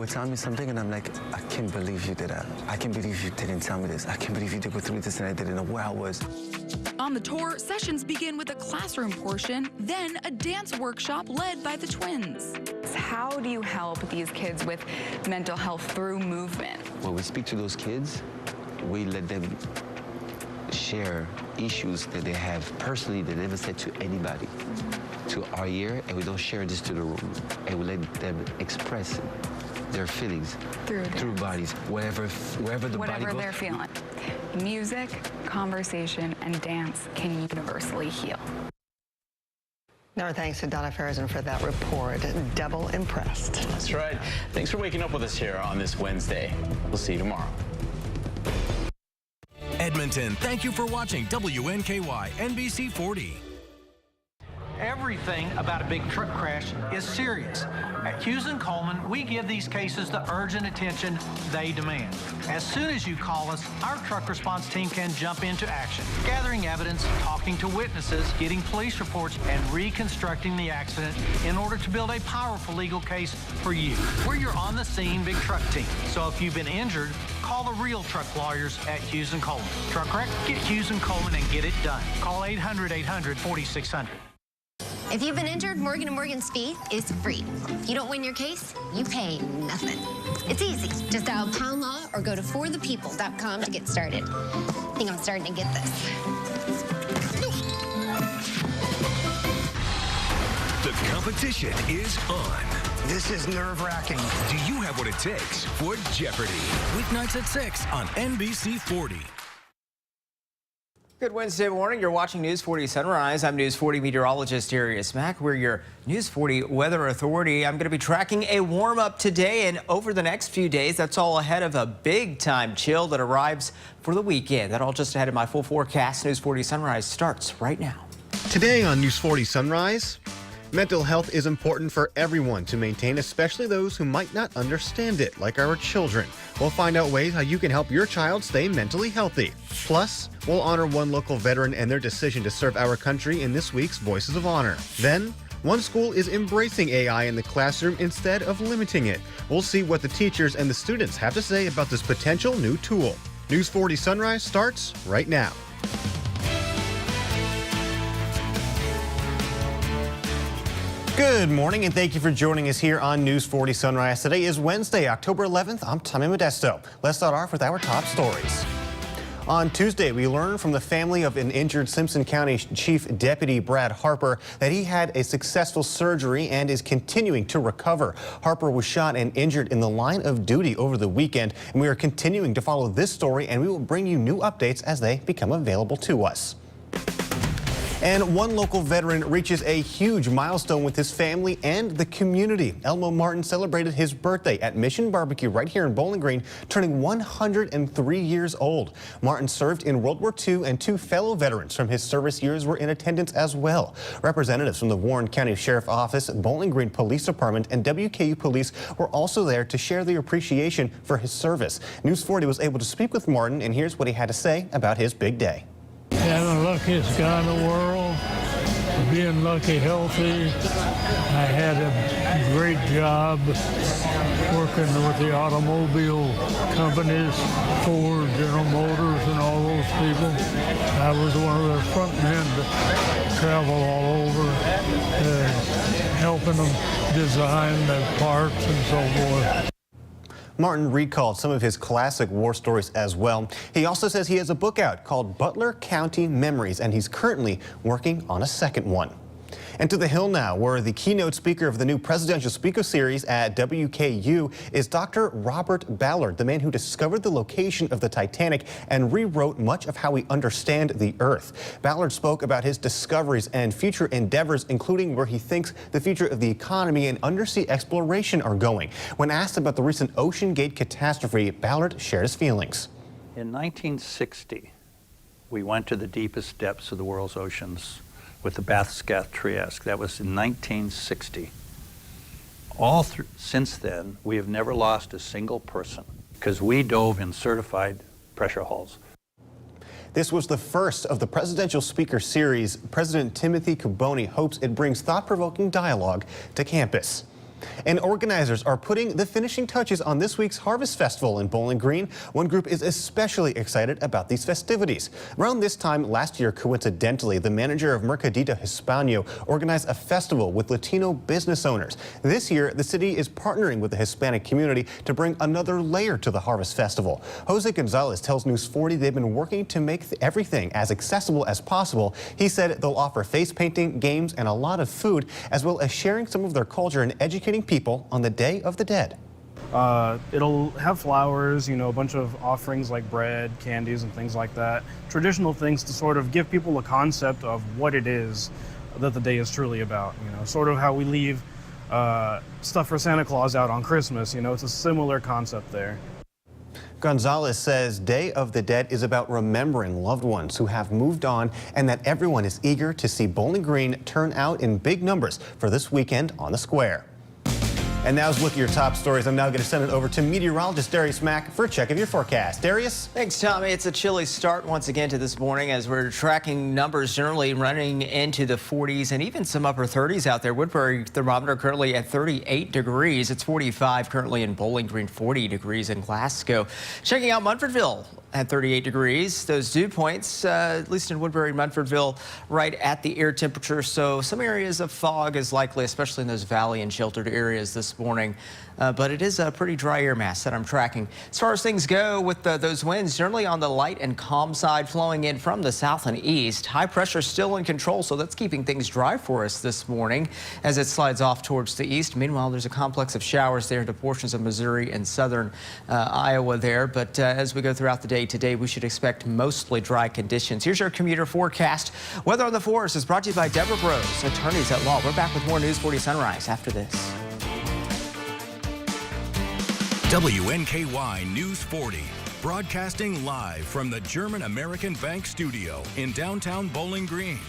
would tell me something, and I'm like, I can't believe you did that. I can't believe you didn't tell me this. I can't believe you did go through this, and I didn't know where I was. On the tour, sessions begin with a classroom portion, then a dance workshop led by the twins. How do you help these kids with mental health through movement? When we speak to those kids, we let them share issues that they have personally that they never said to anybody, to our ear, and we don't share this to the room. And we let them express their feelings through bodies, wherever the body goes. They're feeling. Music, conversation, and dance can universally heal. Our thanks to Donna Farazan for that report. Double impressed. That's right. Thanks for waking up with us here on this Wednesday. We'll see you tomorrow. Edmonton, thank you for watching WNKY NBC 40. Everything about a big truck crash is serious. At Hughes & Coleman, we give these cases the urgent attention they demand. As soon as you call us, our truck response team can jump into action, gathering evidence, talking to witnesses, getting police reports, and reconstructing the accident in order to build a powerful legal case for you. We're your on-the-scene big truck team. So if you've been injured, call the real truck lawyers at Hughes & Coleman. Truck wreck? Get Hughes & Coleman and get it done. Call 800-800-4600. If you've been injured, Morgan & Morgan's fee is free. If you don't win your case, you pay nothing. It's easy. Just dial Pound Law or go to forthepeople.com to get started. I think I'm starting to get this. The competition is on. This is nerve-wracking. Do you have what it takes for Jeopardy? Weeknights at 6 on NBC 40. Good Wednesday morning. You're watching News 40 Sunrise. I'm News 40 meteorologist Darius Mack. We're your News 40 weather authority. I'm going to be tracking a warm-up today and over the next few days. That's all ahead of a big-time chill that arrives for the weekend. That all just ahead of my full forecast. News 40 Sunrise starts right now. Today on News 40 Sunrise, mental health is important for everyone to maintain, especially those who might not understand it, like our children. We'll find out ways how you can help your child stay mentally healthy. Plus, we'll honor one local veteran and their decision to serve our country in this week's Voices of Honor. Then, one school is embracing AI in the classroom instead of limiting it. We'll see what the teachers and the students have to say about this potential new tool. News 40 Sunrise starts right now. Good morning, and thank you for joining us here on News 40 Sunrise. Today is Wednesday, October 11th. I'm Tommy Modesto. Let's start off with our top stories. On Tuesday, we learned from the family of an injured Simpson County Chief Deputy Brad Harper that he had a successful surgery and is continuing to recover. Harper was shot and injured in the line of duty over the weekend, and we are continuing to follow this story, and we will bring you new updates as they become available to us. And one local veteran reaches a huge milestone with his family and the community. Elmo Martin celebrated his birthday at Mission Barbecue right here in Bowling Green, turning 103 years old. Martin served in World War II, and two fellow veterans from his service years were in attendance as well. Representatives from the Warren County Sheriff's Office, Bowling Green Police Department, and WKU Police were also there to share their appreciation for his service. News 40 was able to speak with Martin, and here's what he had to say about his big day. I'm the luckiest guy in the world, being lucky, healthy. I had a great job working with the automobile companies, Ford, General Motors, and all those people. I was one of their front men to travel all over, helping them design the parts and so forth. Martin recalled some of his classic war stories as well. He also says he has a book out called Butler County Memories, and he's currently working on a second one. And to the Hill now, where the keynote speaker of the new presidential speaker series at WKU is Dr. Robert Ballard, the man who discovered the location of the Titanic and rewrote much of how we understand the Earth. Ballard spoke about his discoveries and future endeavors, including where he thinks the future of the economy and undersea exploration are going. When asked about the recent Ocean Gate catastrophe, Ballard shared his feelings. In 1960, we went to the deepest depths of the world's oceans with the Bathscath-Trieste. That was in 1960. Since then, we have never lost a single person because we dove in certified pressure hulls. This was the first of the presidential speaker series. President Timothy Caboni hopes it brings thought-provoking dialogue to campus. And organizers are putting the finishing touches on this week's Harvest Festival in Bowling Green. One group is especially excited about these festivities. Around this time last year, coincidentally, the manager of Mercadito Hispano organized a festival with Latino business owners. This year, the city is partnering with the Hispanic community to bring another layer to the Harvest Festival. Jose Gonzalez tells News 40 they've been working to make everything as accessible as possible. He said they'll offer face painting, games, and a lot of food, as well as sharing some of their culture and educating people on the Day of the Dead. It'll have flowers, you know, a bunch of offerings like bread, candies, and things like that. Traditional things to sort of give people a concept of what it is that the day is truly about. You know, sort of how we leave stuff for Santa Claus out on Christmas. You know, it's a similar concept there. Gonzalez says Day of the Dead is about remembering loved ones who have moved on, and that everyone is eager to see Bowling Green turn out in big numbers for this weekend on the square. And now's a look at your top stories. I'm now going to send it over to meteorologist Darius Mack for a check of your forecast. Darius? Thanks, Tommy. It's a chilly start once again to this morning as we're tracking numbers generally running into the 40s and even some upper 30s out there. Woodbury thermometer currently at 38 degrees. It's 45 currently in Bowling Green, 40 degrees in Glasgow. Checking out Munfordville at 38 degrees. Those dew points, at least in Woodbury and Munfordville, right at the air temperature. So some areas of fog is likely, especially in those valley and sheltered areas this morning. But it is a pretty dry air mass that I'm tracking. As far as things go with those winds, generally on the light and calm side flowing in from the south and east. High pressure still in control, so that's keeping things dry for us this morning as it slides off towards the east. Meanwhile, there's a complex of showers there into portions of Missouri and southern Iowa there. But as we go throughout the day today, we should expect mostly dry conditions. Here's your commuter forecast. Weather on the Forest is brought to you by Deborah Bros, attorneys at law. We're back with more News 40 Sunrise after this. WNKY News 40, broadcasting live from the German American Bank studio in downtown Bowling Green.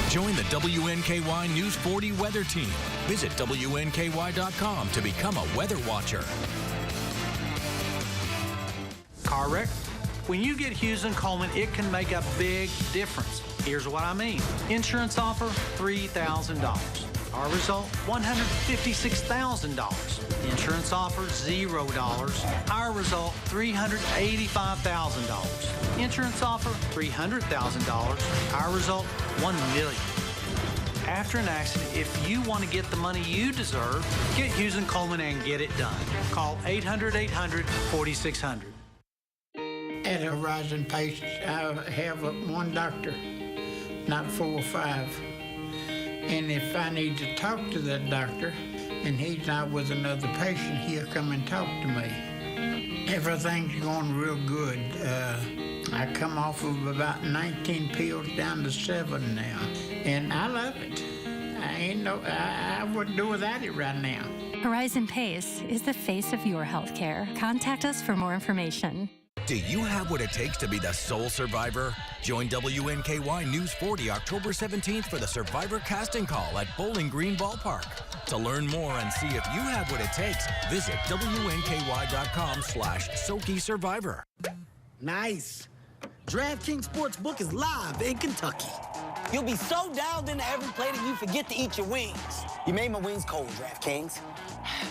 Join the WNKY News 40 weather team. Visit WNKY.com to become a weather watcher. Car wreck? When you get Hughes & Coleman, it can make a big difference. Here's what I mean. Insurance offer, $3,000. Our result, $156,000. Insurance offer, $0. Our result, $385,000. Insurance offer, $300,000. Our result, $1 million. After an accident, if you want to get the money you deserve, get Hughes & Coleman and get it done. Call 800-800-4600. At Horizon Patients, I have one doctor, not 4 or 5. And if I need to talk to that doctor and he's not with another patient, he'll come and talk to me. Everything's going real good. I come off of about 19 pills down to 7 now, and I love it. I wouldn't do without it right now. Horizon Pace is the face of your healthcare. Contact us for more information. Do you have what it takes to be the sole survivor? Join WNKY News 40 October 17th for the Survivor Casting Call at Bowling Green Ballpark. To learn more and see if you have what it takes, visit WNKY.com/Soki Survivor. Nice. DraftKings Sportsbook is live in Kentucky. You'll be so dialed into every play that you forget to eat your wings. You made my wings cold, DraftKings.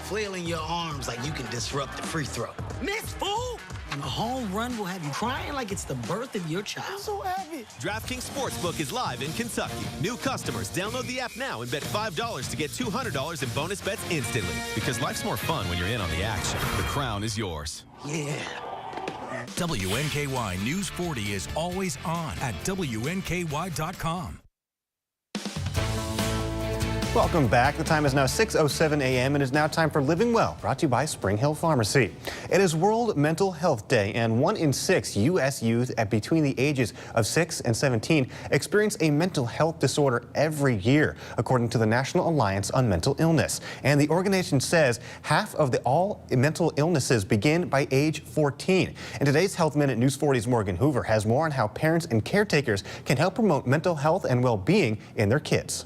Flailing your arms like you can disrupt the free throw. Miss, fool! And a home run will have you crying like it's the birth of your child. I'm so happy. DraftKings Sportsbook is live in Kentucky. New customers, download the app now and bet $5 to get $200 in bonus bets instantly. Because life's more fun when you're in on the action. The crown is yours. Yeah. WNKY News 40 is always on at WNKY.com. Welcome back. The time is now 6:07 a.m. and it is now time for Living Well, brought to you by Spring Hill Pharmacy. It is World Mental Health Day, and 1 in 6 U.S. youth between the ages of 6 and 17 experience a mental health disorder every year, according to the National Alliance on Mental Illness. And the organization says half of all mental illnesses begin by age 14. In today's Health Minute, News 40's Morgan Hoover has more on how parents and caretakers can help promote mental health and well-being in their kids.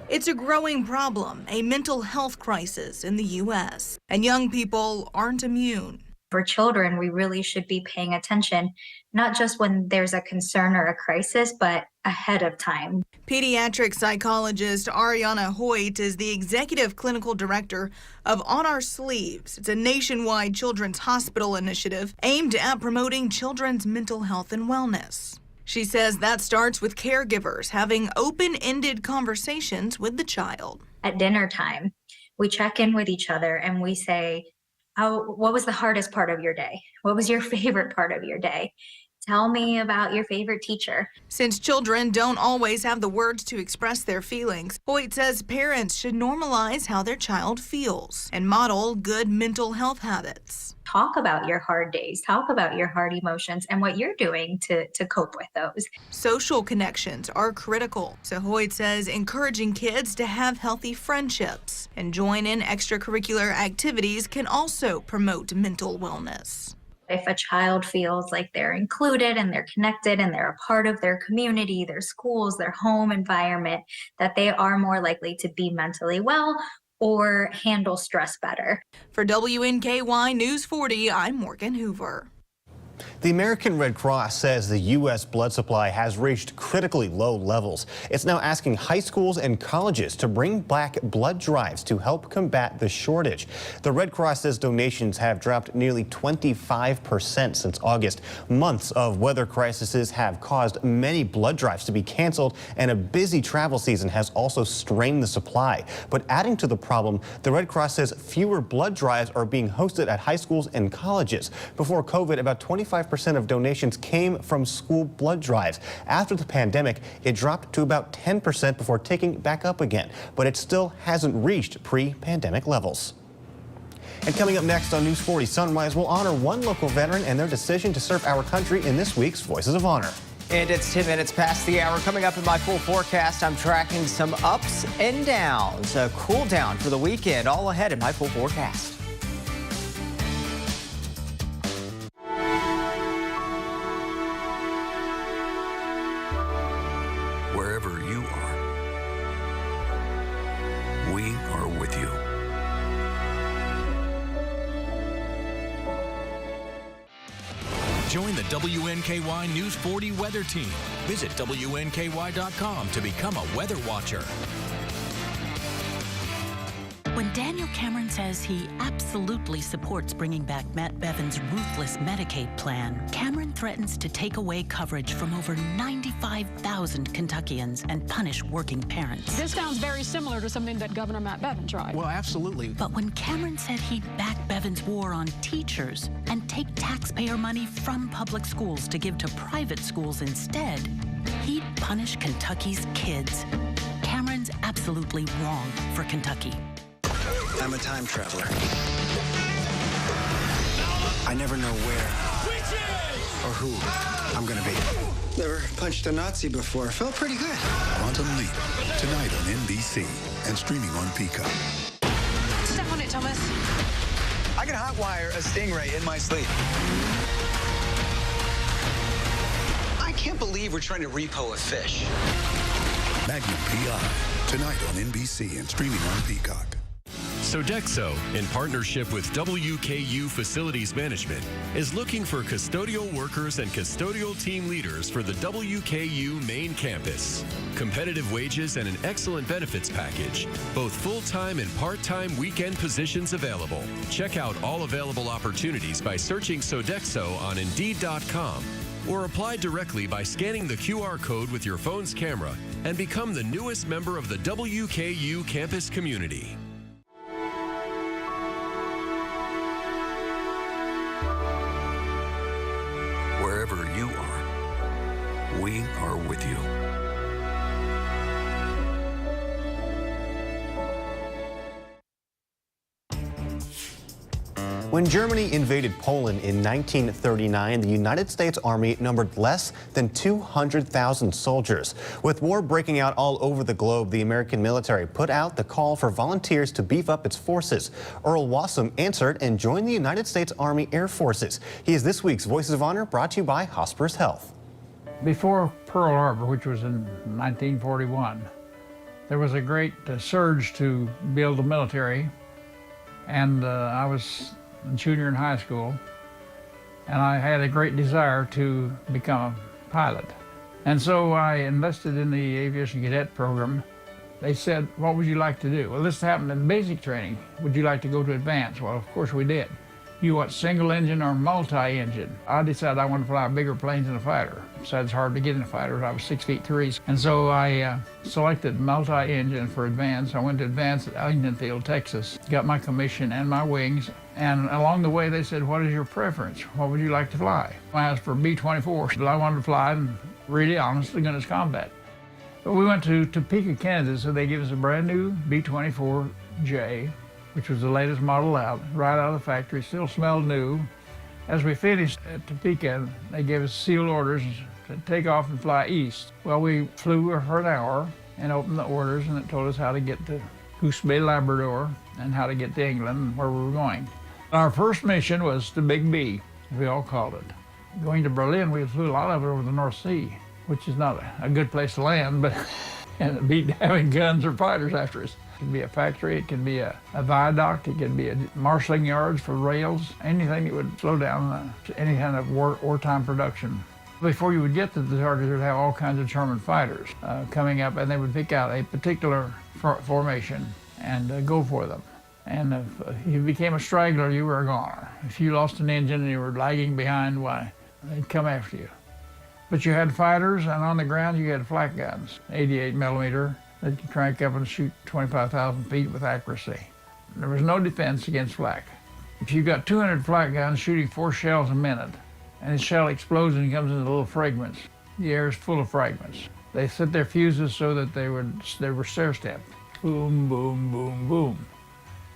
It's a growing problem, a mental health crisis in the U.S., and young people aren't immune. For children, we really should be paying attention, not just when there's a concern or a crisis, but ahead of time. Pediatric psychologist Ariana Hoyt is the executive clinical director of On Our Sleeves. It's a nationwide children's hospital initiative aimed at promoting children's mental health and wellness. She says that starts with caregivers having open-ended conversations with the child. At dinner time, we check in with each other and we say, what was the hardest part of your day? What was your favorite part of your day? Tell me about your favorite teacher. Since children don't always have the words to express their feelings, Hoyt says parents should normalize how their child feels and model good mental health habits. Talk about your hard days, talk about your hard emotions and what you're doing to cope with those. Social connections are critical, so Hoyt says encouraging kids to have healthy friendships and join in extracurricular activities can also promote mental wellness. If a child feels like they're included and they're connected and they're a part of their community, their schools, their home environment, that they are more likely to be mentally well or handle stress better. For WNKY News 40, I'm Morgan Hoover. The American Red Cross says the U.S. blood supply has reached critically low levels. It's now asking high schools and colleges to bring back blood drives to help combat the shortage. The Red Cross says donations have dropped nearly 25% since August. Months of weather crises have caused many blood drives to be canceled, and a busy travel season has also strained the supply. But adding to the problem, the Red Cross says fewer blood drives are being hosted at high schools and colleges. Before COVID, about 25% of donations came from school blood drives. After the pandemic, it dropped to about 10% before ticking back up again, but it still hasn't reached pre-pandemic levels. And coming up next on News 40 Sunrise, we'll honor one local veteran and their decision to serve our country in this week's Voices of Honor. And it's 10 minutes past the hour. Coming up in my full forecast, I'm tracking some ups and downs. A cool down for the weekend, all ahead in my full forecast. Wherever you are, we are with you. Join the WNKY News 40 weather team. Visit WNKY.com to become a weather watcher. When Daniel Cameron says he absolutely supports bringing back Matt Bevin's ruthless Medicaid plan, Cameron threatens to take away coverage from over 95,000 Kentuckians and punish working parents. This sounds very similar to something that Governor Matt Bevin tried. Well, absolutely. But when Cameron said he'd back Bevin's war on teachers and take taxpayer money from public schools to give to private schools instead, he'd punish Kentucky's kids. Cameron's absolutely wrong for Kentucky. I'm a time traveler. I never know where or who I'm gonna be. Never punched a Nazi before. Felt pretty good. Quantum Leap, tonight on NBC and streaming on Peacock. Step on it, Thomas. I can hotwire a stingray in my sleep. I can't believe we're trying to repo a fish. Magnum PI, tonight on NBC and streaming on Peacock. Sodexo, in partnership with WKU Facilities Management, is looking for custodial workers and custodial team leaders for the WKU main campus. Competitive wages and an excellent benefits package. Both full-time and part-time weekend positions available. Check out all available opportunities by searching Sodexo on Indeed.com or apply directly by scanning the QR code with your phone's camera and become the newest member of the WKU campus community. Wherever you are, we are with you. When Germany invaded Poland in 1939, the United States Army numbered less than 200,000 soldiers. With war breaking out all over the globe, the American military put out the call for volunteers to beef up its forces. Earl Wassum answered and joined the United States Army Air Forces. He is this week's Voices of Honor, brought to you by Hospers Health. Before Pearl Harbor, which was in 1941, there was a great surge to build the military, and I was in junior in high school, and I had a great desire to become a pilot. And so I enlisted in the aviation cadet program. They said, what would you like to do? Well, this happened in basic training. Would you like to go to advanced? Well, of course we did. You want single engine or multi-engine? I decided I wanted to fly bigger planes than a fighter. Besides, it's hard to get in a fighter. I was 6'3". And so I selected multi-engine for advanced. I went to advanced at Ellington Field, Texas. Got my commission and my wings. And along the way, they said, what is your preference? What would you like to fly? I asked for B-24, but I wanted to fly in really honestly goodness combat. But we went to Topeka, Kansas, so they gave us a brand new B-24J, which was the latest model out, right out of the factory, still smelled new. As we finished at Topeka, they gave us sealed orders to take off and fly east. Well, we flew for an hour and opened the orders, and it told us how to get to Goose Bay, Labrador, and how to get to England and where we were going. Our first mission was to Big B, we all called it. Going to Berlin, we flew a lot of it over the North Sea, which is not a good place to land, but and it beat having guns or fighters after us. It can be a factory, it can be a viaduct, it can be a marshalling yards for rails, anything that would slow down any kind of wartime production. Before you would get to the target, you would have all kinds of German fighters coming up, and they would pick out a particular formation and go for them. And if you became a straggler, you were a goner. If you lost an engine and you were lagging behind, why, they'd come after you. But you had fighters, and on the ground you had flak guns, 88 millimeter, that could crank up and shoot 25,000 feet with accuracy. There was no defense against flak. If you got 200 flak guns shooting 4 shells a minute, and the shell explodes and comes into little fragments, the air is full of fragments. They set their fuses so that they were stair-stepped. Boom, boom, boom, boom.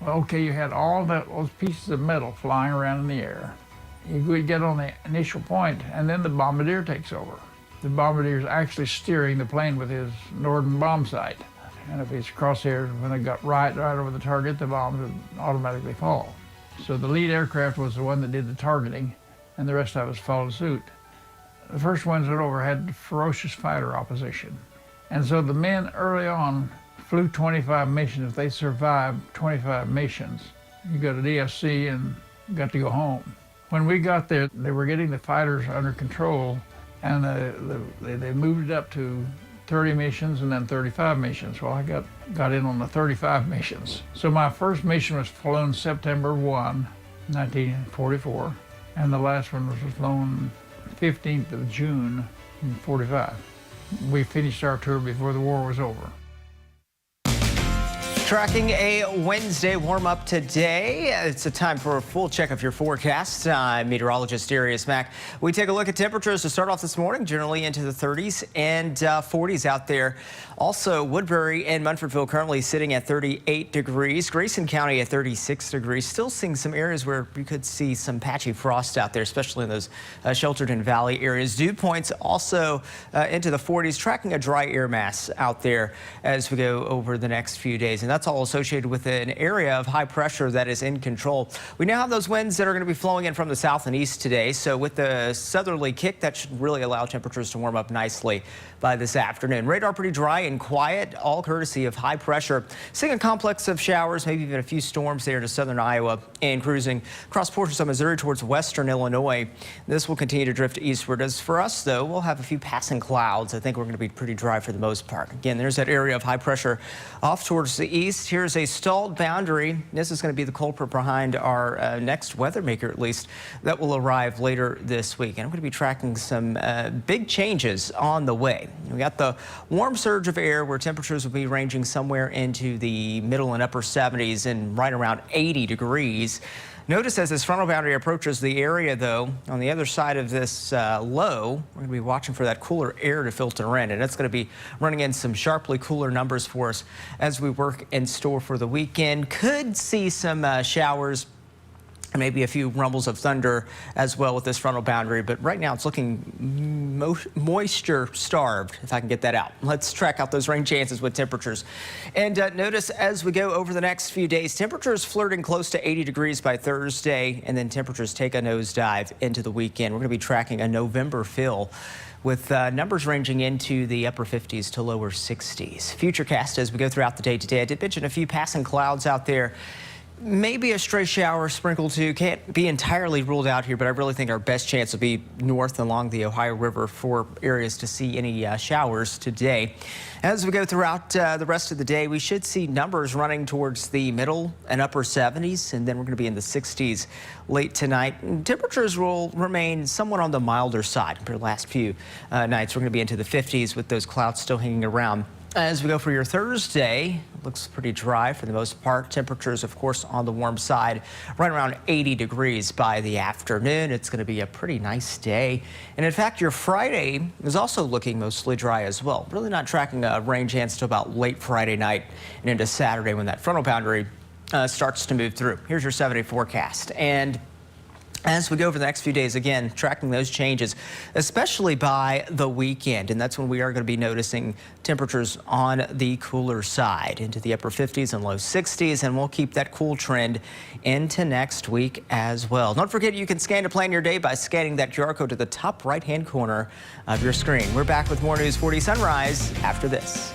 Well, okay, you had all those pieces of metal flying around in the air. You would get on the initial point, and then the bombardier takes over. The bombardier is actually steering the plane with his Norden bomb sight. And if his crosshairs, when they got right over the target, the bombs would automatically fall. So the lead aircraft was the one that did the targeting, and the rest of us followed suit. The first ones that over had ferocious fighter opposition. And so the men early on flew 25 missions. If they survived 25 missions, you go to DFC and got to go home. When we got there, they were getting the fighters under control, and they moved it up to 30 missions and then 35 missions. Well, I got in on the 35 missions. So my first mission was flown September 1, 1944, and the last one was flown 15th of June in 45. We finished our tour before the war was over. Tracking a Wednesday warm-up today. It's a time for a full check of your forecast. I'm meteorologist Darius Mack. We take a look at temperatures to start off this morning, generally into the 30s and 40s out there. Also, Woodbury and Munfordville currently sitting at 38 degrees. Grayson County at 36 degrees. Still seeing some areas where we could see some patchy frost out there, especially in those sheltered in valley areas. Dew points also into the 40s, tracking a dry air mass out there as we go over the next few days. And that's all associated with an area of high pressure that is in control. We now have those winds that are going to be flowing in from the south and east today. So with the southerly kick, that should really allow temperatures to warm up nicely by this afternoon. Radar pretty dry and quiet, all courtesy of high pressure. Seeing a complex of showers, maybe even a few storms there to southern Iowa, and cruising across portions of Missouri towards western Illinois. This will continue to drift eastward. As for us, though, we'll have a few passing clouds. I think we're going to be pretty dry for the most part. Again, there's that area of high pressure off towards the east. Here's a stalled boundary. This is going to be the culprit behind our next weather maker, at least, that will arrive later this week. And I'm going to be tracking some big changes on the way. We got the warm surge of air where temperatures will be ranging somewhere into the middle and upper 70s and right around 80 degrees. Notice as this frontal boundary approaches the area, though, on the other side of this low, we're going to be watching for that cooler air to filter in, and it's going to be running in some sharply cooler numbers for us as we work and store for the weekend. Could see some showers and maybe a few rumbles of thunder as well with this frontal boundary, but right now it's looking moisture starved, if I can get that out. Let's track out those rain chances with temperatures. And notice as we go over the next few days, temperatures flirting close to 80 degrees by Thursday, and then temperatures take a nosedive into the weekend. We're going to be tracking a November fill with numbers ranging into the upper 50s to lower 60s. Futurecast as we go throughout the day today. I did mention a few passing clouds out there. Maybe a stray shower, sprinkle too. Can't be entirely ruled out here, but I really think our best chance will be north along the Ohio River for areas to see any showers today. As we go throughout the rest of the day, we should see numbers running towards the middle and upper 70s, and then we're going to be in the 60s late tonight. And temperatures will remain somewhat on the milder side for the last few nights. We're going to be into the 50s with those clouds still hanging around. As we go for your Thursday, it looks pretty dry for the most part. Temperatures, of course, on the warm side, right around 80 degrees by the afternoon. It's going to be a pretty nice day. And in fact, your Friday is also looking mostly dry as well. Really not tracking a rain chance until about late Friday night and into Saturday when that frontal boundary starts to move through. Here's your 7-day forecast. And as we go over the next few days, again, tracking those changes, especially by the weekend. And that's when we are going to be noticing temperatures on the cooler side into the upper 50s and low 60s. And we'll keep that cool trend into next week as well. Don't forget, you can scan to plan your day by scanning that QR code to the top right-hand corner of your screen. We're back with more News 40 Sunrise after this.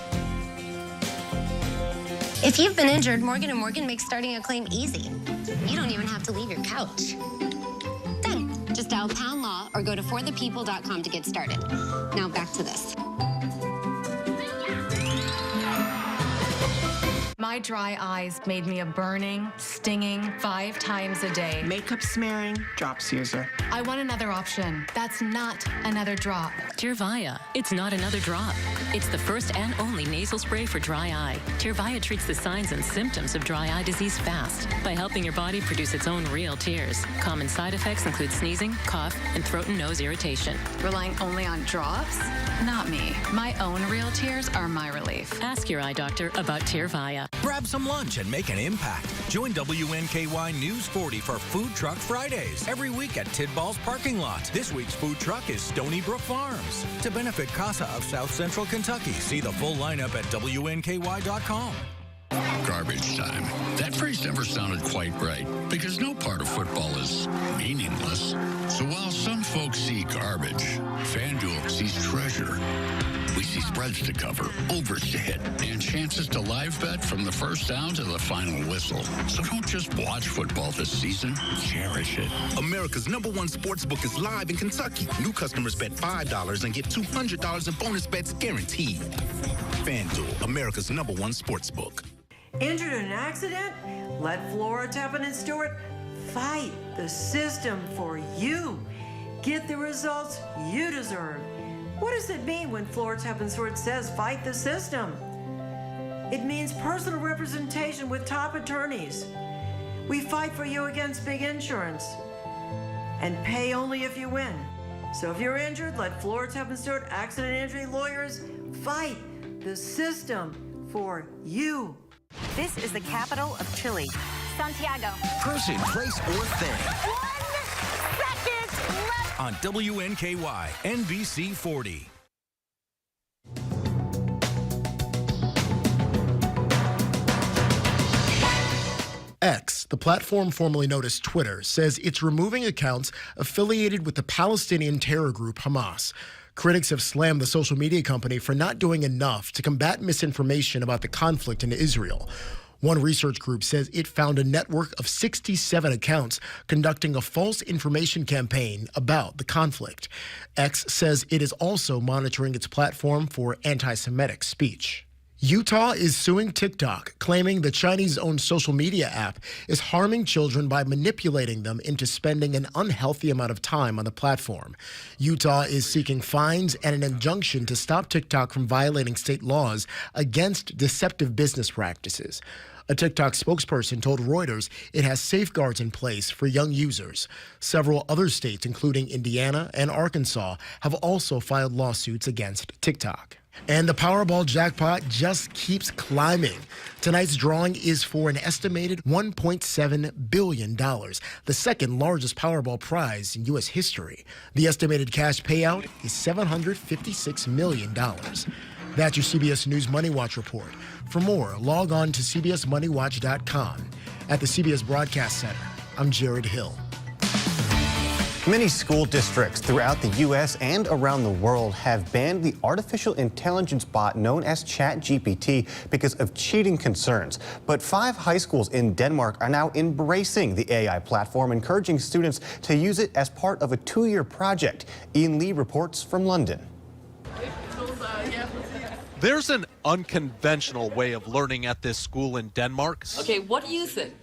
If you've been injured, Morgan & Morgan makes starting a claim easy. You don't even have to leave your couch. Just dial pound law or go to forthepeople.com to get started. Now back to this. My dry eyes made me a burning, stinging 5 times a day. Makeup smearing, drops user. I want another option. That's not another drop. Tyrvaya. It's not another drop. It's the first and only nasal spray for dry eye. Tyrvaya treats the signs and symptoms of dry eye disease fast by helping your body produce its own real tears. Common side effects include sneezing, cough, and throat and nose irritation. Relying only on drops? Not me. My own real tears are my relief. Ask your eye doctor about Tyrvaya. Grab some lunch and make an impact. Join WNKY News 40 for Food Truck Fridays every week at Tidball's parking lot. This week's food truck is Stony Brook Farms. To benefit CASA of South Central Kentucky, see the full lineup at WNKY.com. Garbage time. That phrase never sounded quite right because no part of football is meaningless. So while some folks see garbage, FanDuel sees treasure. We see spreads to cover, overs to hit, and chances to live bet from the first down to the final whistle. So don't just watch football this season, cherish it. America's #1 sportsbook is live in Kentucky. New customers bet $5 and get $200 in bonus bets guaranteed. FanDuel, America's #1 sportsbook. Injured in an accident? Let Flora Tappan and Stewart fight the system for you. Get the results you deserve. What does it mean when Flora Tappan Stewart says fight the system? It means personal representation with top attorneys. We fight for you against big insurance and pay only if you win. So if you're injured, let Flora Tappan Stewart accident injury lawyers fight the system for you. This is the capital of Chile, Santiago. Person, place, or thing. 1 second left. On WNKY, NBC 40. X, the platform formerly known as Twitter, says it's removing accounts affiliated with the Palestinian terror group Hamas. Critics have slammed the social media company for not doing enough to combat misinformation about the conflict in Israel. One research group says it found a network of 67 accounts conducting a false information campaign about the conflict. X says it is also monitoring its platform for anti-Semitic speech. Utah is suing TikTok, claiming the Chinese-owned social media app is harming children by manipulating them into spending an unhealthy amount of time on the platform. Utah is seeking fines and an injunction to stop TikTok from violating state laws against deceptive business practices. A TikTok spokesperson told Reuters it has safeguards in place for young users. Several other states, including Indiana and Arkansas, have also filed lawsuits against TikTok. And the Powerball jackpot just keeps climbing. Tonight's drawing is for an estimated $1.7 billion, the second largest Powerball prize in U.S. history. The estimated cash payout is $756 million. That's your CBS News Money Watch report. For more, log on to CBSMoneyWatch.com. At the CBS Broadcast Center, I'm Jared Hill. Many school districts throughout the U.S. and around the world have banned the artificial intelligence bot known as ChatGPT because of cheating concerns. But 5 high schools in Denmark are now embracing the AI platform, encouraging students to use it as part of a 2-year project. Ian Lee reports from London. There's an unconventional way of learning at this school in Denmark. Okay, what do you think?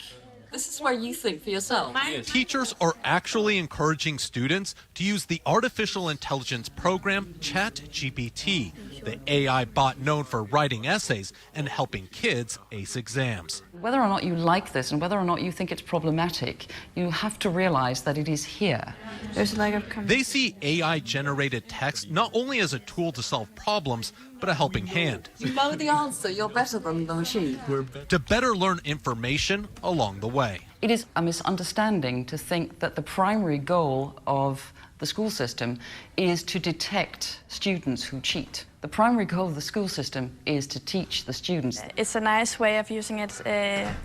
This is where you think for yourself. Teachers are actually encouraging students to use the artificial intelligence program ChatGPT, the AI bot known for writing essays and helping kids ace exams. Whether or not you like this and whether or not you think it's problematic, you have to realize that it is here. They see AI-generated text not only as a tool to solve problems, but a helping hand. You know the answer, you're better than the machine. To better learn information along the way. It is a misunderstanding to think that the primary goal of the school system is to detect students who cheat. The primary goal of the school system is to teach the students. It's a nice way of using it.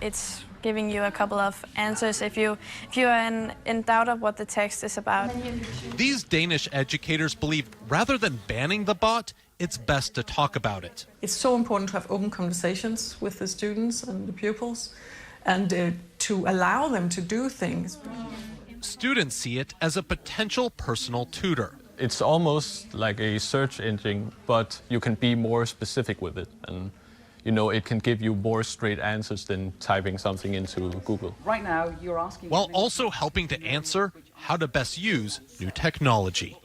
It's giving you a couple of answers if you are in doubt of what the text is about. These Danish educators believe rather than banning the bot, it's best to talk about it. It's so important to have open conversations with the students and the pupils and to allow them to do things. Students see it as a potential personal tutor. It's almost like a search engine, but you can be more specific with it. And you know, it can give you more straight answers than typing something into Google. Right now, you're asking... While also helping to answer how to best use new technology.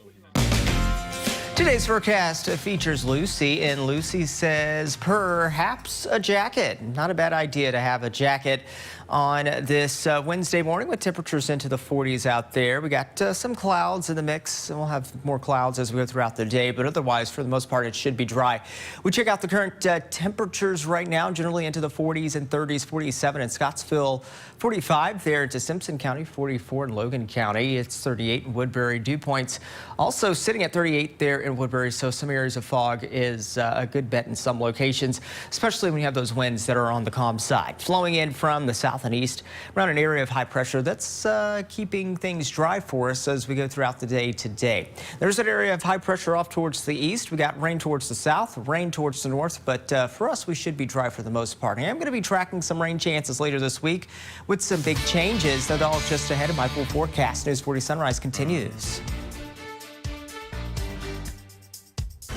Today's forecast features Lucy, and Lucy says perhaps a jacket. Not a bad idea to have a jacket on this Wednesday morning with temperatures into the 40s out there. We got some clouds in the mix, and we'll have more clouds as we go throughout the day, but otherwise, for the most part, it should be dry. We check out the current temperatures right now, generally into the 40s and 30s, 47 in Scottsville, 45 there into Simpson County, 44 in Logan County. It's 38 in Woodbury. Dew points also sitting at 38 there in Woodbury, so some areas of fog is a good bet in some locations, especially when you have those winds that are on the calm side. Flowing in from the south and east around an area of high pressure that's keeping things dry for us as we go throughout the day today. There's an area of high pressure off towards the east. We got rain towards the south, rain towards the north, but for us, we should be dry for the most part. I am going to be tracking some rain chances later this week with some big changes. That's all just ahead of my full forecast. News 40 Sunrise continues.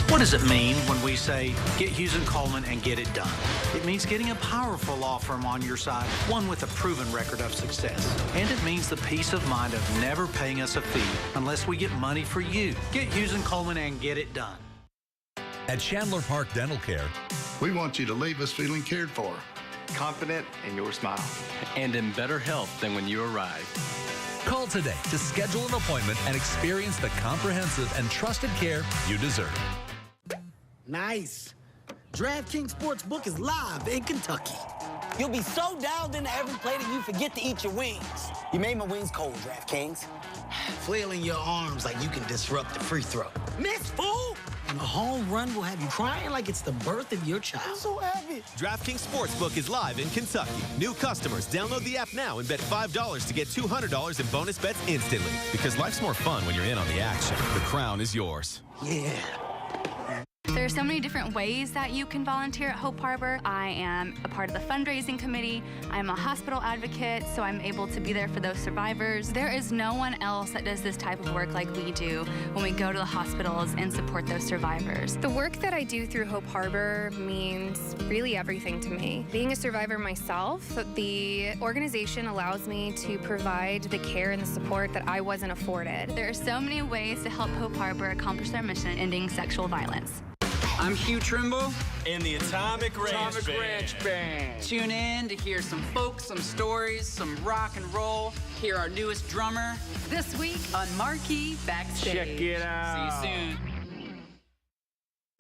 What does it mean when we say, get Hughes & Coleman and get it done? It means getting a powerful law firm on your side, one with a proven record of success. And it means the peace of mind of never paying us a fee unless we get money for you. Get Hughes & Coleman and get it done. At Chandler Park Dental Care, we want you to leave us feeling cared for, confident in your smile, and in better health than when you arrived. Call today to schedule an appointment and experience the comprehensive and trusted care you deserve. Nice. DraftKings Sportsbook is live in Kentucky. You'll be so dialed into every play that you forget to eat your wings. You made my wings cold, DraftKings. Flailing your arms like you can disrupt the free throw. Miss, fool! And a home run will have you crying like it's the birth of your child. I'm so happy. DraftKings Sportsbook is live in Kentucky. New customers, download the app now and bet $5 to get $200 in bonus bets instantly. Because life's more fun when you're in on the action. The crown is yours. Yeah. There are so many different ways that you can volunteer at Hope Harbor. I am a part of the fundraising committee. I'm a hospital advocate, so I'm able to be there for those survivors. There is no one else that does this type of work like we do when we go to the hospitals and support those survivors. The work that I do through Hope Harbor means really everything to me. Being a survivor myself, the organization allows me to provide the care and the support that I wasn't afforded. There are so many ways to help Hope Harbor accomplish their mission, ending sexual violence. I'm Hugh Trimble in the Atomic Ranch Band. Tune in to hear some folk, some stories, some rock and roll. Hear our newest drummer this week on Marquee Backstage. Check it out. See you soon.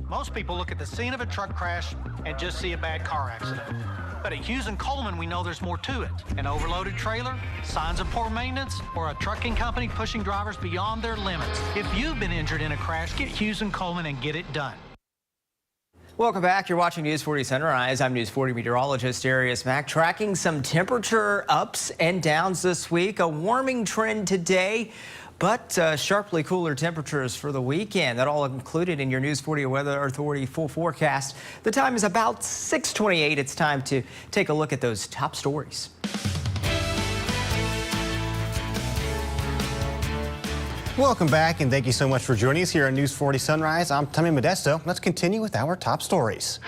Most people look at the scene of a truck crash and just see a bad car accident. But at Hughes & Coleman, we know there's more to it. An overloaded trailer, signs of poor maintenance, or a trucking company pushing drivers beyond their limits. If you've been injured in a crash, get Hughes & Coleman and get it done. Welcome back. You're watching News 40 Sunrise. I'm News 40 meteorologist Darius Mack, tracking some temperature ups and downs this week. A warming trend today, but sharply cooler temperatures for the weekend. That all included in your News 40 Weather Authority full forecast. The time is about 6:28. It's time to take a look at those top stories. Welcome back, and thank you so much for joining us here on News 40 Sunrise. I'm Tommy Modesto. Let's continue with our top stories.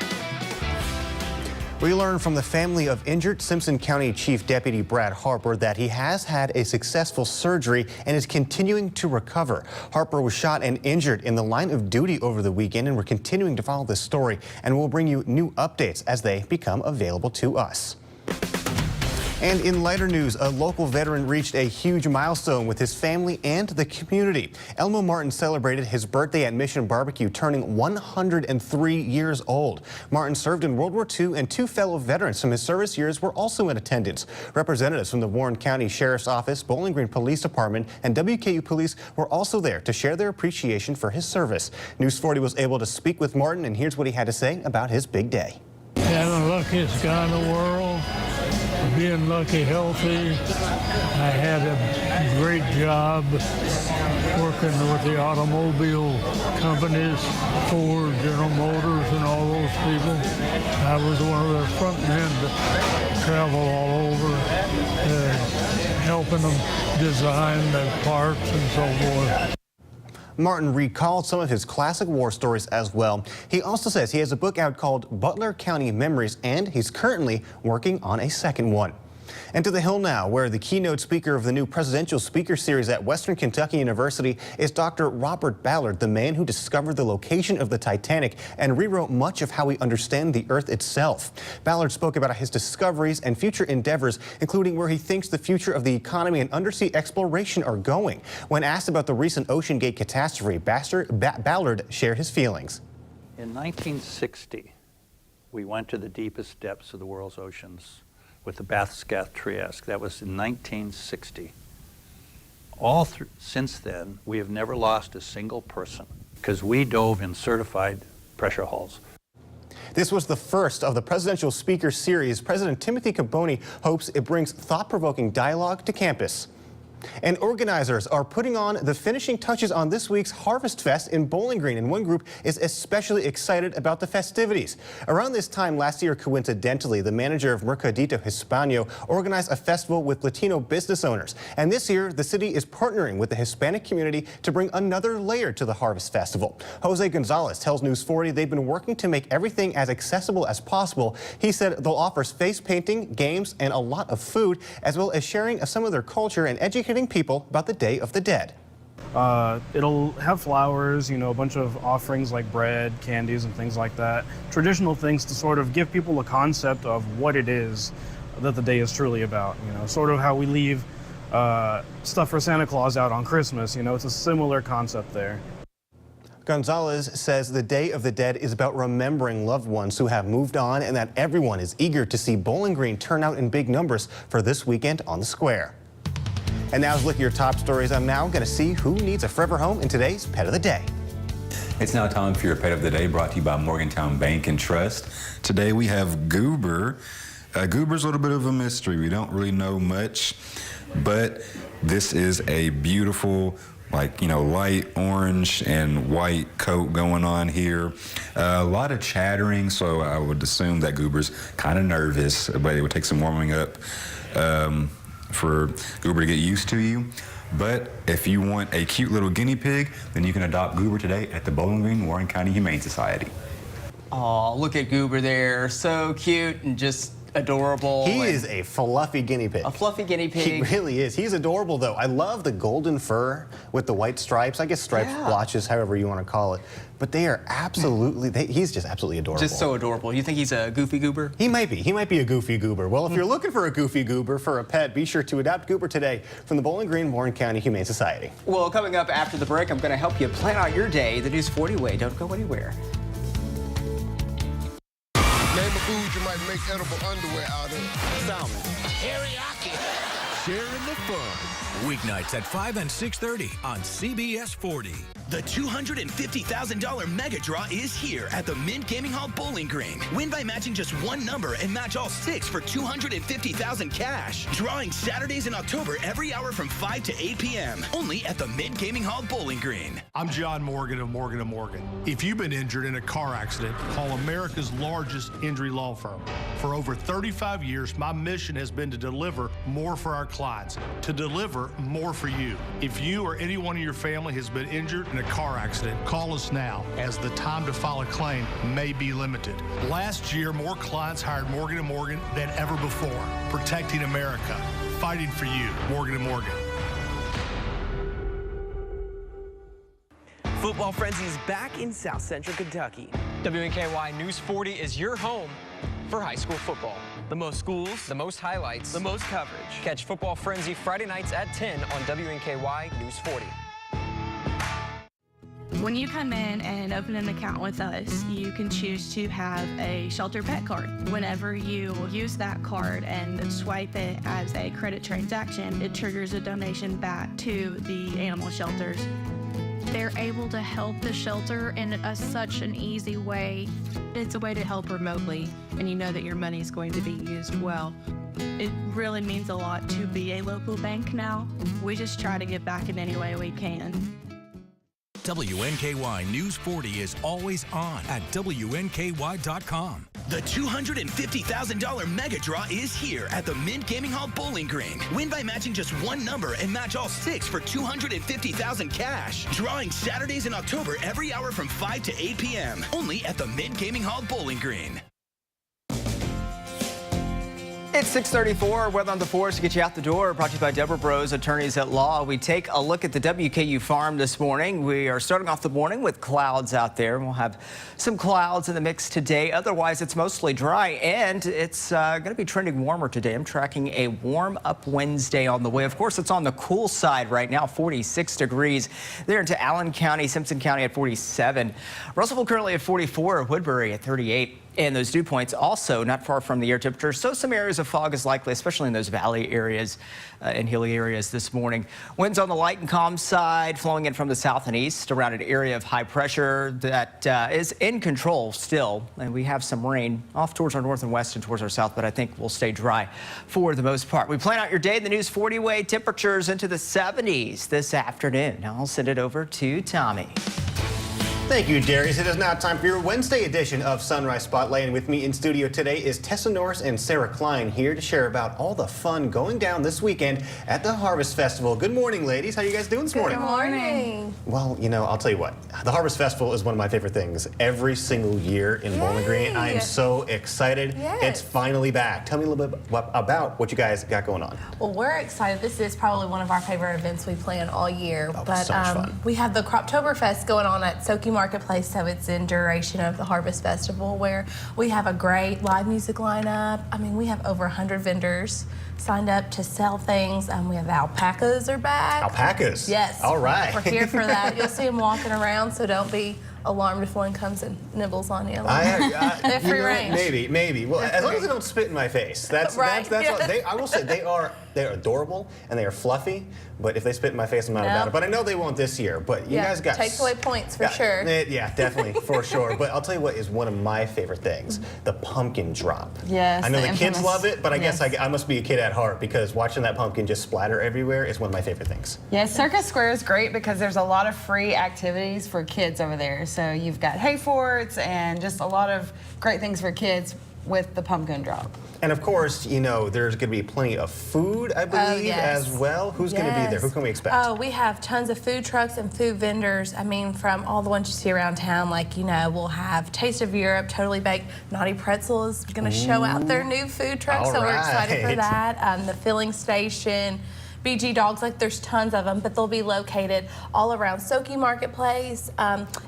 We learned from the family of injured Simpson County Chief Deputy Brad Harper that he has had a successful surgery and is continuing to recover. Harper was shot and injured in the line of duty over the weekend, and we're continuing to follow this story, and we'll bring you new updates as they become available to us. And in lighter news, a local veteran reached a huge milestone with his family and the community. Elmo Martin celebrated his birthday at Mission Barbecue, turning 103 years old. Martin served in World War II, and 2 fellow veterans from his service years were also in attendance. Representatives from the Warren County Sheriff's Office, Bowling Green Police Department, and WKU Police were also there to share their appreciation for his service. News 40 was able to speak with Martin, and here's what he had to say about his big day. Yeah, I'm the luckiest guy in the world. Being lucky, healthy. I had a great job working with the automobile companies, Ford, General Motors, and all those people. I was one of the front men to travel all over, helping them design the parts and so forth. Martin recalled some of his classic war stories as well. He also says he has a book out called Butler County Memories, and he's currently working on a second one. And to the Hill now, where the keynote speaker of the new presidential speaker series at Western Kentucky University is Dr. Robert Ballard, the man who discovered the location of the Titanic and rewrote much of how we understand the Earth itself. Ballard spoke about his discoveries and future endeavors, including where he thinks the future of the economy and undersea exploration are going. When asked about the recent OceanGate catastrophe, Ballard shared his feelings. In 1960, we went to the deepest depths of the world's oceans with the Bathscath-Trieste. That was in 1960. Since then, we have never lost a single person because we dove in certified pressure hulls. This was the first of the presidential speaker series. President Timothy Caboni hopes it brings thought-provoking dialogue to campus. And organizers are putting on the finishing touches on this week's Harvest Fest in Bowling Green, and one group is especially excited about the festivities. Around this time last year, coincidentally, the manager of Mercadito Hispano organized a festival with Latino business owners. And this year, the city is partnering with the Hispanic community to bring another layer to the Harvest Festival. Jose Gonzalez tells News 40 they've been working to make everything as accessible as possible. He said they'll offer face painting, games, and a lot of food, as well as sharing some of their culture and educating people about the Day of the Dead. It'll have flowers, you know, a bunch of offerings like bread, candies, and things like that. Traditional things to sort of give people a concept of what it is that the day is truly about, you know, sort of how we leave stuff for Santa Claus out on Christmas, you know, it's a similar concept there. Gonzalez says the Day of the Dead is about remembering loved ones who have moved on, and that everyone is eager to see Bowling Green turn out in big numbers for this weekend on the square. And now, as look at your top stories, I'm now going to see who needs a forever home in today's Pet of the Day. It's now time for your Pet of the Day, brought to you by Morgantown Bank and Trust. Today we have Goober. Goober's a little bit of a mystery. We don't really know much, but this is a beautiful, like, you know, light orange and white coat going on here. A lot of chattering, so I would assume that Goober's kind of nervous, but it would take some warming up for Goober to get used to you. But if you want a cute little guinea pig, then you can adopt Goober today at the Bowling Green Warren County Humane Society. Oh, look at Goober there. So cute and just adorable. He is a fluffy guinea pig. A fluffy guinea pig. He really is. He's adorable, though. I love the golden fur with the white stripes. I guess stripes, blotches, however you want to call it. But they are absolutely, he's just absolutely adorable. Just so adorable. You think he's a goofy goober? He might be. He might be a goofy goober. Well, if you're looking for a goofy goober for a pet, be sure to adopt Goober today from the Bowling Green Warren County Humane Society. Well, coming up after the break, I'm going to help you plan out your day the News 40 way. Don't go anywhere. Name a food you might make edible underwear out of. Salmon. Teriyaki. Sharing the fun. Weeknights at 5 and 6:30 on CBS 40. The $250,000 mega draw is here at the Mint Gaming Hall Bowling Green. Win by matching just one number and match all 6 for $250,000 cash. Drawing Saturdays in October every hour from 5 to 8 p.m. Only at the Mint Gaming Hall Bowling Green. I'm John Morgan of Morgan & Morgan. If you've been injured in a car accident, call America's largest injury law firm. For over 35 years, my mission has been to deliver more for our clients, to deliver more for you. If you or anyone in your family has been injured in a car accident, call us now, as the time to file a claim may be limited. Last year, more clients hired Morgan & Morgan than ever before. Protecting America. Fighting for you. Morgan & Morgan. Football Frenzy is back in South Central Kentucky. WNKY News 40 is your home for high school football. The most schools, the most highlights, the most coverage. Catch Football Frenzy Friday nights at 10 on WNKY News 40. When you come in and open an account with us, you can choose to have a shelter pet card. Whenever you use that card and swipe it as a credit transaction, it triggers a donation back to the animal shelters. They're able to help the shelter in such an easy way. It's a way to help remotely, and you know that your money is going to be used well. It really means a lot to be a local bank now. We just try to give back in any way we can. WNKY News 40 is always on at WNKY.com. The $250,000 mega draw is here at the Mint Gaming Hall Bowling Green. Win by matching just one number and match all 6 for $250,000 cash. Drawing Saturdays in October every hour from 5 to 8 p.m. Only at the Mint Gaming Hall Bowling Green. It's 6:34. Weather on the 4s to get you out the door. Brought to you by Deborah Bros, attorneys at law. We take a look at the WKU farm this morning. We are starting off the morning with clouds out there. We'll have some clouds in the mix today. Otherwise, it's mostly dry, and it's going to be trending warmer today. I'm tracking a warm up Wednesday on the way. Of course, it's on the cool side right now, 46 degrees. There into Allen County, Simpson County at 47. Russellville currently at 44, Woodbury at 38. And those dew points also not far from the air temperature. So some areas of fog is likely, especially in those valley areas and hilly areas this morning. Winds on the light and calm side flowing in from the south and east around an area of high pressure that is in control still. And we have some rain off towards our north and west and towards our south, but I think we'll stay dry for the most part. We plan out your day the News 40 way. Temperatures into the 70s this afternoon. Now I'll send it over to Tommy. Thank you, Darius. It is now time for your Wednesday edition of Sunrise Spotlight. And with me in studio today is Tessa Norris and Sarah Klein here to share about all the fun going down this weekend at the Harvest Festival. Good morning, ladies. How are you guys doing this morning? Good morning. Well, you know, I'll tell you what. The Harvest Festival is one of my favorite things every single year in Bowling Green. I am so excited. Yes. It's finally back. Tell me a little bit about what you guys got going on. Well, we're excited. This is probably one of our favorite events we plan all year. Oh, but so much fun. We have the Croptoberfest going on at Soki Marketplace, so it's in duration of the Harvest Festival, where we have a great live music lineup. I mean, we have over 100 vendors signed up to sell things. We have alpacas are back. Alpacas? Yes. All right. We're here for that. You'll see them walking around, so don't be alarmed if one comes and nibbles on you. They're free range. Maybe. Well, as long as they don't spit in my face. That's right. That's what I will say. They're adorable and they are fluffy. But if they spit in my face, I'm not about it. But I know they won't this year. But you guys got takes away points for sure. Yeah, definitely for sure. But I'll tell you what is one of my favorite things: the pumpkin drop. Yes. I know the kids love it, but I guess I must be a kid at heart because watching that pumpkin just splatter everywhere is one of my favorite things. Yeah, Circus Square is great because there's a lot of free activities for kids over there. So you've got hay forts and just a lot of great things for kids with the pumpkin drop. And of course, you know, there's going to be plenty of food, I believe, as well. Who's going to be there? Who can we expect? Oh, we have tons of food trucks and food vendors. I mean, from all the ones you see around town, like, you know, we'll have Taste of Europe, Totally Baked. Naughty Pretzel is going to show out their new food truck, so we're excited for that. The filling station. BG Dogs, like there's tons of them, but they'll be located all around Soki Marketplace,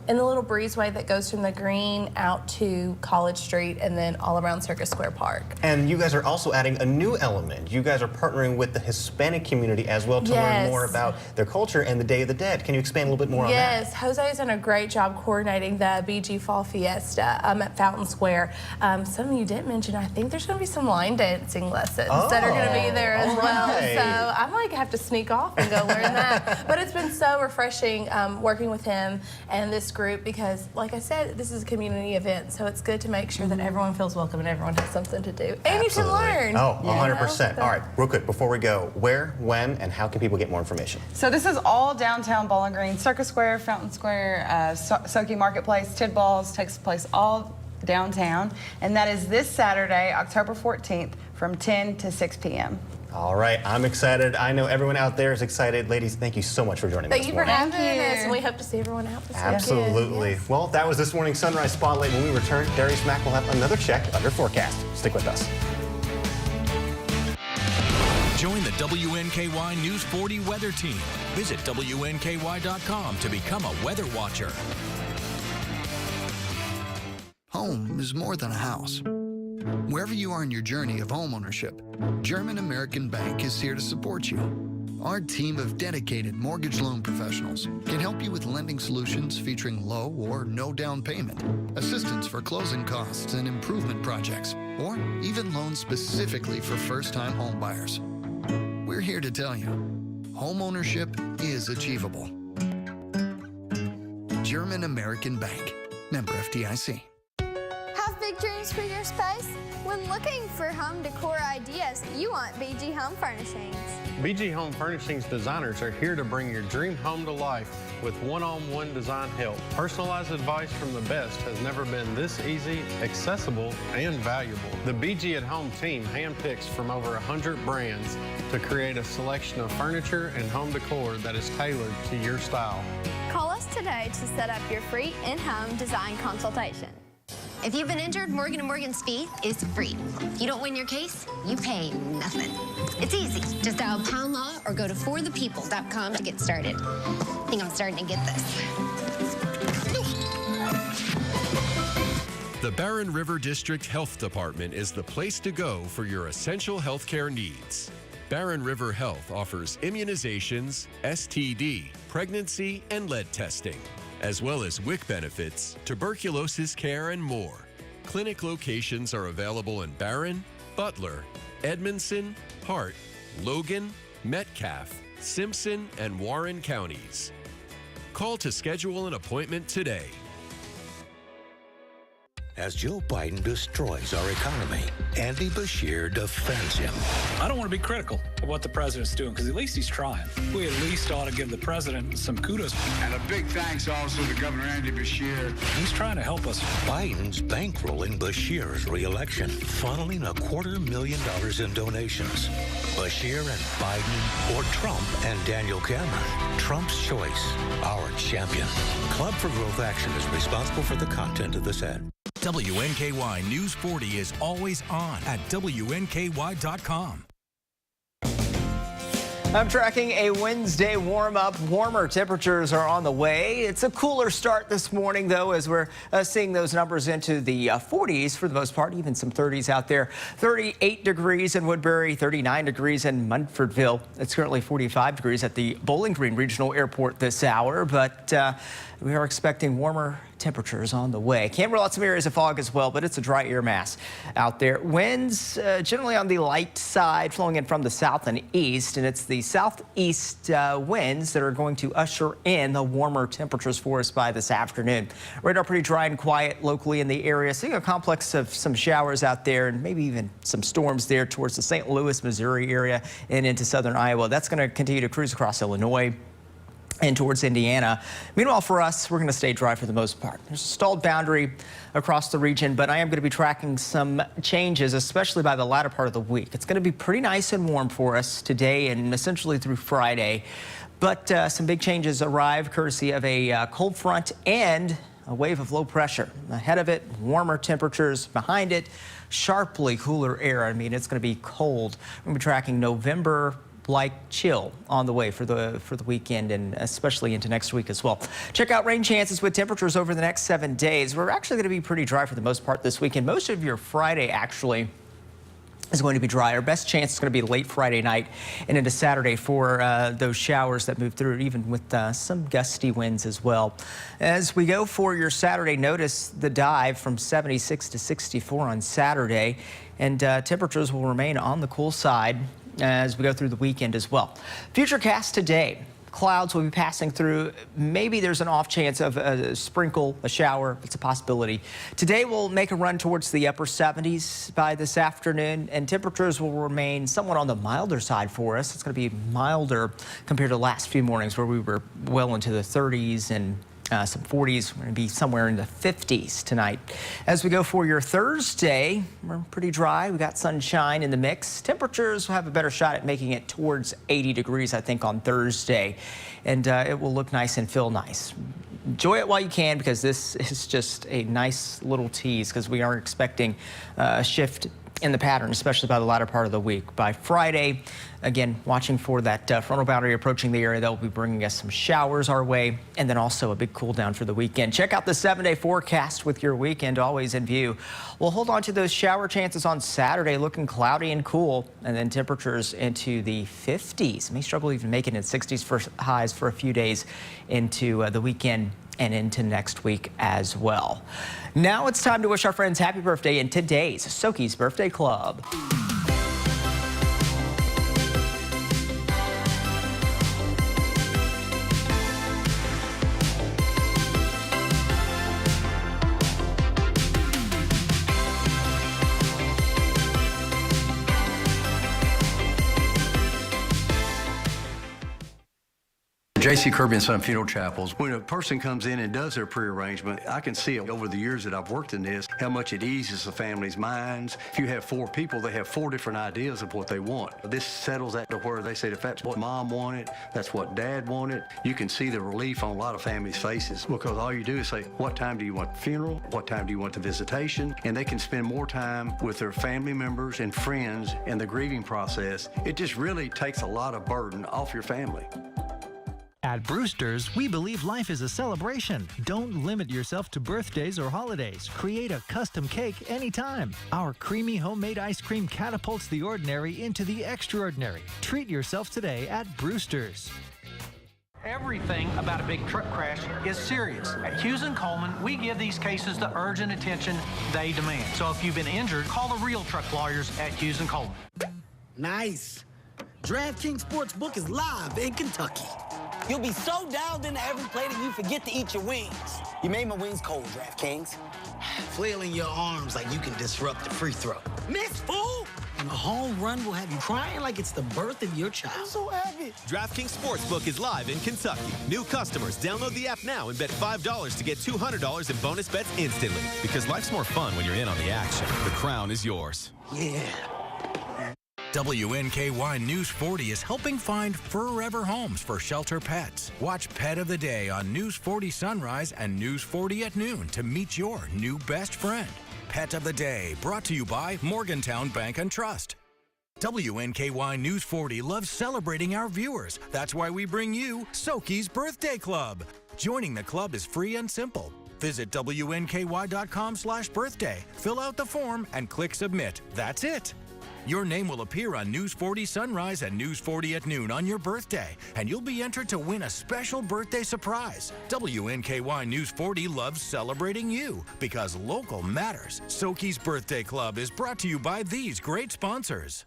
in the little breezeway that goes from the green out to College Street and then all around Circus Square Park. And you guys are also adding a new element. You guys are partnering with the Hispanic community as well to learn more about their culture and the Day of the Dead. Can you expand a little bit more on that? Yes, Jose's done a great job coordinating the BG Fall Fiesta at Fountain Square. Some of you didn't mention, I think there's going to be some line dancing lessons that are going to be there as well. I might have to sneak off and go learn that. But it's been so refreshing working with him and this group because, like I said, this is a community event, so it's good to make sure that everyone feels welcome and everyone has something to do. And you can learn. Oh, 100%. All right, real quick, before we go, where, when, and how can people get more information? So this is all downtown Bowling Green, Circus Square, Fountain Square, Soki Marketplace, Tidballs, takes place all downtown. And that is this Saturday, October 14th from 10 to 6 p.m. All right, I'm excited. I know everyone out there is excited. Ladies, thank you so much for joining me Thank this you for morning. having us, and we hope to see everyone out this weekend. Absolutely. Yes. Well, that was this morning's Sunrise Spotlight. When we return, Darius Mack will have another check under forecast. Stick with us. Join the WNKY News 40 weather team. Visit WNKY.com to become a weather watcher. Home is more than a house. Wherever you are in your journey of homeownership, German American Bank is here to support you. Our team of dedicated mortgage loan professionals can help you with lending solutions featuring low or no down payment, assistance for closing costs and improvement projects, or even loans specifically for first-time home buyers. We're here to tell you, homeownership is achievable. German American Bank, member FDIC. Have big dreams for your space? When looking for home decor ideas, you want BG Home Furnishings. BG Home Furnishings designers are here to bring your dream home to life with one-on-one design help. Personalized advice from the best has never been this easy, accessible, and valuable. The BG at Home team handpicks from over 100 brands to create a selection of furniture and home decor that is tailored to your style. Call us today to set up your free in-home design consultation. If you've been injured, Morgan & Morgan's fee is free. If you don't win your case, you pay nothing. It's easy. Just dial Pound Law or go to forthepeople.com to get started. I think I'm starting to get this. The Barren River District Health Department is the place to go for your essential healthcare needs. Barren River Health offers immunizations, STD, pregnancy, and lead testing, as well as WIC benefits, tuberculosis care, and more. Clinic locations are available in Barron, Butler, Edmondson, Hart, Logan, Metcalfe, Simpson, and Warren counties. Call to schedule an appointment today. As Joe Biden destroys our economy, Andy Bashir defends him. I don't want to be critical of what the president's doing, because at least he's trying. We at least ought to give the president some kudos. And a big thanks also to Governor Andy Bashir. He's trying to help us. Biden's bankrolling Bashir's re-election, funneling $250,000 in donations. Bashir and Biden, or Trump and Daniel Cameron. Trump's choice, our champion. Club for Growth Action is responsible for the content of this ad. WNKY News 40 is always on at WNKY.com. I'm tracking a Wednesday warm-up. Warmer temperatures are on the way. It's a cooler start this morning, though, as we're seeing those numbers into the 40s for the most part, even some 30s out there. 38 degrees in Woodbury, 39 degrees in Munfordville. It's currently 45 degrees at the Bowling Green Regional Airport this hour, but we are expecting warmer temperatures on the way. Can't rule out some areas of fog as well, but it's a dry air mass out there. Winds generally on the light side, flowing in from the south and east, and it's the southeast winds that are going to usher in the warmer temperatures for us by this afternoon. Radar pretty dry and quiet locally in the area. Seeing a complex of some showers out there and maybe even some storms there towards the St. Louis, Missouri area and into southern Iowa. That's going to continue to cruise across Illinois and towards Indiana. Meanwhile, for us, we're going to stay dry for the most part. There's a stalled boundary across the region, but I am going to be tracking some changes, especially by the latter part of the week. It's going to be pretty nice and warm for us today and essentially through Friday, but some big changes arrive courtesy of a cold front and a wave of low pressure. Ahead of it, warmer temperatures. Behind it, sharply cooler air. I mean, it's going to be cold. We're going to be tracking November like chill on the way for the weekend and especially into next week as well. Check out rain chances with temperatures over the next 7 days. We're actually going to be pretty dry for the most part this weekend. Most of your Friday actually is going to be dry. Our best chance is going to be late Friday night and into Saturday for those showers that move through, even with some gusty winds as well. As we go for your Saturday, notice the dive from 76 to 64 on Saturday, and temperatures will remain on the cool side as we go through the weekend as well. Futurecast today. Clouds will be passing through. Maybe there's an off chance of a sprinkle, a shower. It's a possibility. Today we'll make a run towards the upper 70s by this afternoon, and temperatures will remain somewhat on the milder side for us. It's going to be milder compared to the last few mornings where we were well into the 30s and some 40s. We're going to be somewhere in the 50s tonight. As we go for your Thursday, we're pretty dry. We got sunshine in the mix. Temperatures will have a better shot at making it towards 80 degrees, I think, on Thursday. And it will look nice and feel nice. Enjoy it while you can, because this is just a nice little tease, because we are expecting a shift in the pattern, especially by the latter part of the week. By Friday, again, watching for that frontal boundary approaching the area. That will be bringing us some showers our way, and then also a big cool down for the weekend. Check out the 7-day forecast with your weekend always in view. We'll hold on to those shower chances on Saturday, looking cloudy and cool, and then temperatures into the 50s. May struggle even making it 60s for highs for a few days into the weekend and into next week as well. Now it's time to wish our friends happy birthday in today's Soki's Birthday Club. J.C. Kirby and Son Funeral Chapels. When a person comes in and does their prearrangement, I can see over the years that I've worked in this, how much it eases the family's minds. If you have 4 people, they have 4 different ideas of what they want. This settles that to where they say, if that's what mom wanted, that's what dad wanted. You can see the relief on a lot of families' faces, because all you do is say, what time do you want the funeral? What time do you want the visitation? And they can spend more time with their family members and friends in the grieving process. It just really takes a lot of burden off your family. At Brewster's, we believe life is a celebration. Don't limit yourself to birthdays or holidays. Create a custom cake anytime. Our creamy homemade ice cream catapults the ordinary into the extraordinary. Treat yourself today at Brewster's. Everything about a big truck crash is serious. At Hughes & Coleman, we give these cases the urgent attention they demand. So if you've been injured, call the real truck lawyers at Hughes & Coleman. Nice. DraftKings Sportsbook is live in Kentucky. You'll be so dialed into every play that you forget to eat your wings. You made my wings cold, DraftKings. Flailing your arms like you can disrupt the free throw. Miss, fool! And a home run will have you crying like it's the birth of your child. I'm so happy. DraftKings Sportsbook is live in Kentucky. New customers, download the app now and bet $5 to get $200 in bonus bets instantly. Because life's more fun when you're in on the action. The crown is yours. Yeah. WNKY News 40 is helping find forever homes for shelter pets. Watch Pet of the Day on News 40 Sunrise and News 40 at noon to meet your new best friend. Pet of the Day, brought to you by Morgantown Bank and Trust. WNKY News 40 loves celebrating our viewers. That's why we bring you Soki's Birthday Club. Joining the club is free and simple. Visit WNKY.com/birthday, fill out the form, and click Submit. That's it. Your name will appear on News 40 Sunrise and News 40 at noon on your birthday, and you'll be entered to win a special birthday surprise. WNKY News 40 loves celebrating you because local matters. Soki's Birthday Club is brought to you by these great sponsors.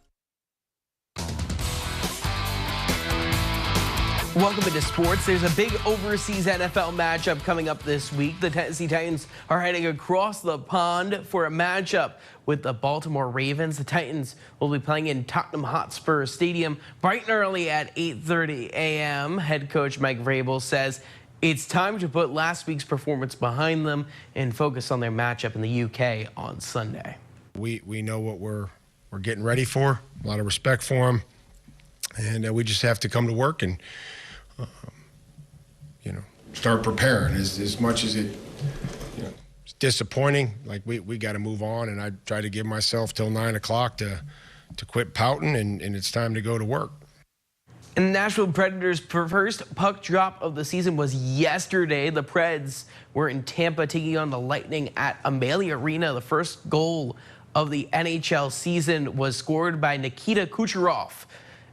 Welcome into sports. There's a big overseas NFL matchup coming up this week. The Tennessee Titans are heading across the pond for a matchup with the Baltimore Ravens. The Titans will be playing in Tottenham Hotspur Stadium bright and early at 8:30 a.m. Head coach Mike Vrabel says it's time to put last week's performance behind them and focus on their matchup in the UK on Sunday. We know what we're getting ready for. A lot of respect for them, and we just have to come to work and start preparing. As much as it's disappointing, like we got to move on, and I try to give myself till 9 o'clock to quit pouting, and it's time to go to work. And the Nashville Predators' first puck drop of the season was yesterday. The Preds were in Tampa taking on the Lightning at Amalie Arena. The first goal of the NHL season was scored by Nikita Kucherov.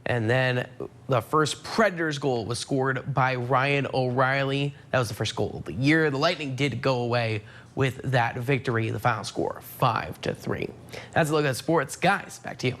And then the first Predators goal was scored by Ryan O'Reilly. That was the first goal of the year. The Lightning did go away with that victory. The final score, 5-3. That's a look at sports. Guys, back to you.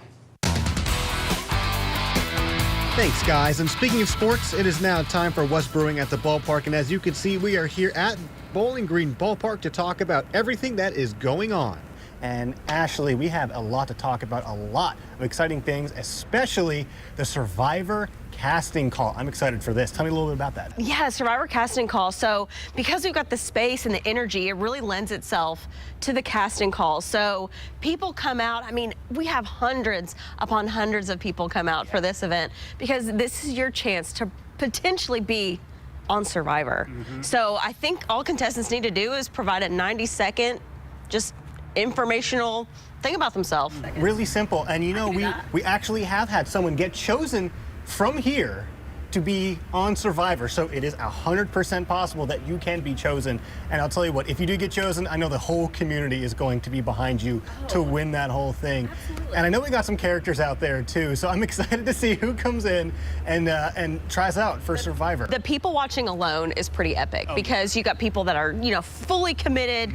Thanks, guys. And speaking of sports, it is now time for What's Brewing at the Ballpark. And as you can see, we are here at Bowling Green Ballpark to talk about everything that is going on. And Ashley, we have a lot to talk about, a lot of exciting things, especially the Survivor casting call. I'm excited for this. Tell me a little bit about that. Yeah, Survivor casting call. So because we've got the space and the energy, it really lends itself to the casting call. So people come out. I mean, we have hundreds upon hundreds of people come out for this event because this is your chance to potentially be on Survivor. So I think all contestants need to do is provide a 90-second just informational thing about themselves. Really simple. And you know, we actually have had someone get chosen from here to be on Survivor. So it is 100% possible that you can be chosen. And I'll tell you what, if you do get chosen, I know the whole community is going to be behind you to win that whole thing. Absolutely. And I know we got some characters out there too. So I'm excited to see who comes in and tries out for Survivor. The people watching alone is pretty epic because you got people that are, you know, fully committed,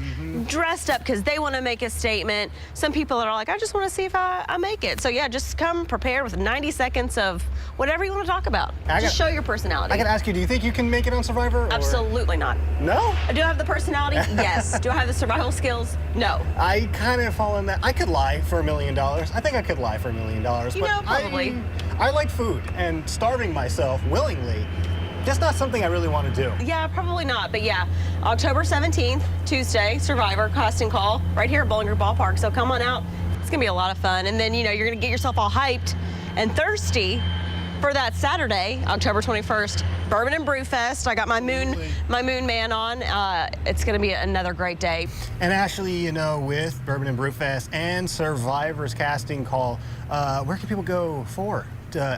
dressed up because they want to make a statement. Some people that are like, I just want to see if I make it. So yeah, just come prepared with 90 seconds of whatever you want to talk about. Just show your personality. I gotta ask you, do you think you can make it on Survivor? Or? Absolutely not. No? Do I have the personality? Yes. Do I have the survival skills? No. I kind of fall in that. I could lie for $1 million. I think I could lie for $1 million. You know, probably. I like food, and starving myself willingly, just not something I really want to do. Yeah, probably not. But yeah, October 17th, Tuesday, Survivor casting call right here at Bowling Green Ballpark. So come on out. It's gonna be a lot of fun. And then, you know, you're gonna get yourself all hyped and thirsty for that Saturday, October 21st, Bourbon and Brew Fest. I got my moon man on. It's going to be another great day. And Ashley, you know, with Bourbon and Brew Fest and Survivor's casting call, where can people go for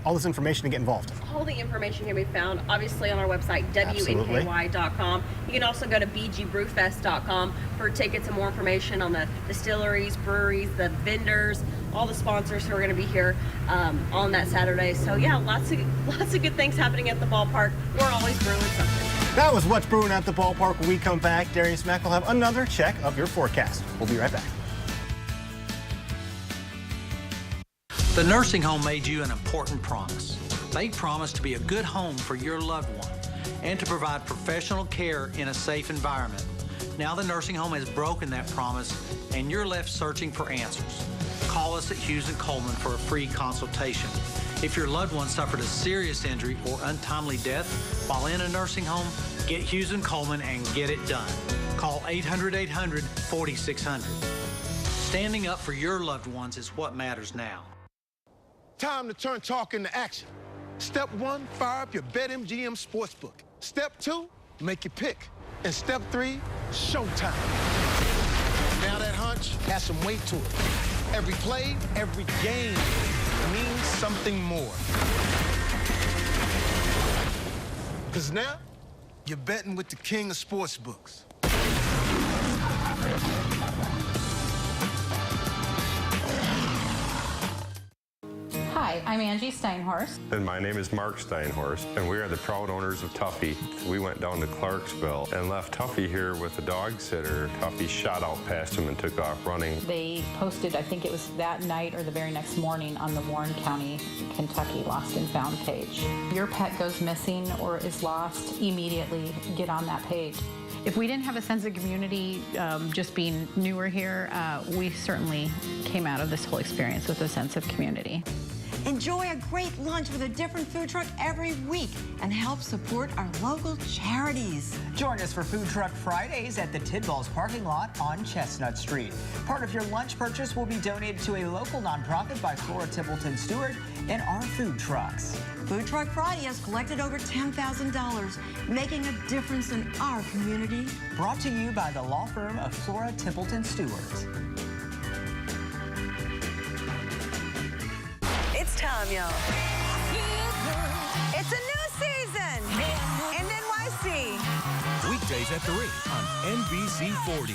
all this information to get involved? All the information can be found, obviously, on our website, WNKY.com. You can also go to bgbrewfest.com for tickets and more information on the distilleries, breweries, the vendors, all the sponsors who are going to be here on that Saturday. So yeah, lots of good things happening at the ballpark. We're always brewing something. That was What's Brewing at the Ballpark. When we come back, Darius Mack will have another check of your forecast. We'll be right back. The nursing home made you an important promise. They promised to be a good home for your loved one and to provide professional care in a safe environment. Now the nursing home has broken that promise and you're left searching for answers. Call us at Hughes & Coleman for a free consultation. If your loved one suffered a serious injury or untimely death while in a nursing home, get Hughes & Coleman and get it done. Call 800-800-4600. Standing up for your loved ones is what matters now. Time to turn talk into action. Step 1, fire up your BetMGM Sportsbook. Step 2, make your pick. And Step 3, showtime. Now that hunch has some weight to it. Every play, every game means something more. Because now, you're betting with the king of sportsbooks. Hi, I'm Angie Steinhorst. And my name is Mark Steinhorst, and we are the proud owners of Tuffy. We went down to Clarksville and left Tuffy here with a dog sitter. Tuffy shot out past him and took off running. They posted, I think it was that night or the very next morning, on the Warren County, Kentucky Lost and Found page. Your pet goes missing or is lost, immediately get on that page. If we didn't have a sense of community, just being newer here, we certainly came out of this whole experience with a sense of community. Enjoy a great lunch with a different food truck every week and help support our local charities. Join us for Food Truck Fridays at the Tidballs parking lot on Chestnut Street. Part of your lunch purchase will be donated to a local nonprofit by Flora Templeton Stewart and our food trucks. Food Truck Friday has collected over $10,000, making a difference in our community. Brought to you by the law firm of Flora Templeton Stewart. It's time, y'all. It's a new season in NYC. Weekdays at 3 on NBC 40.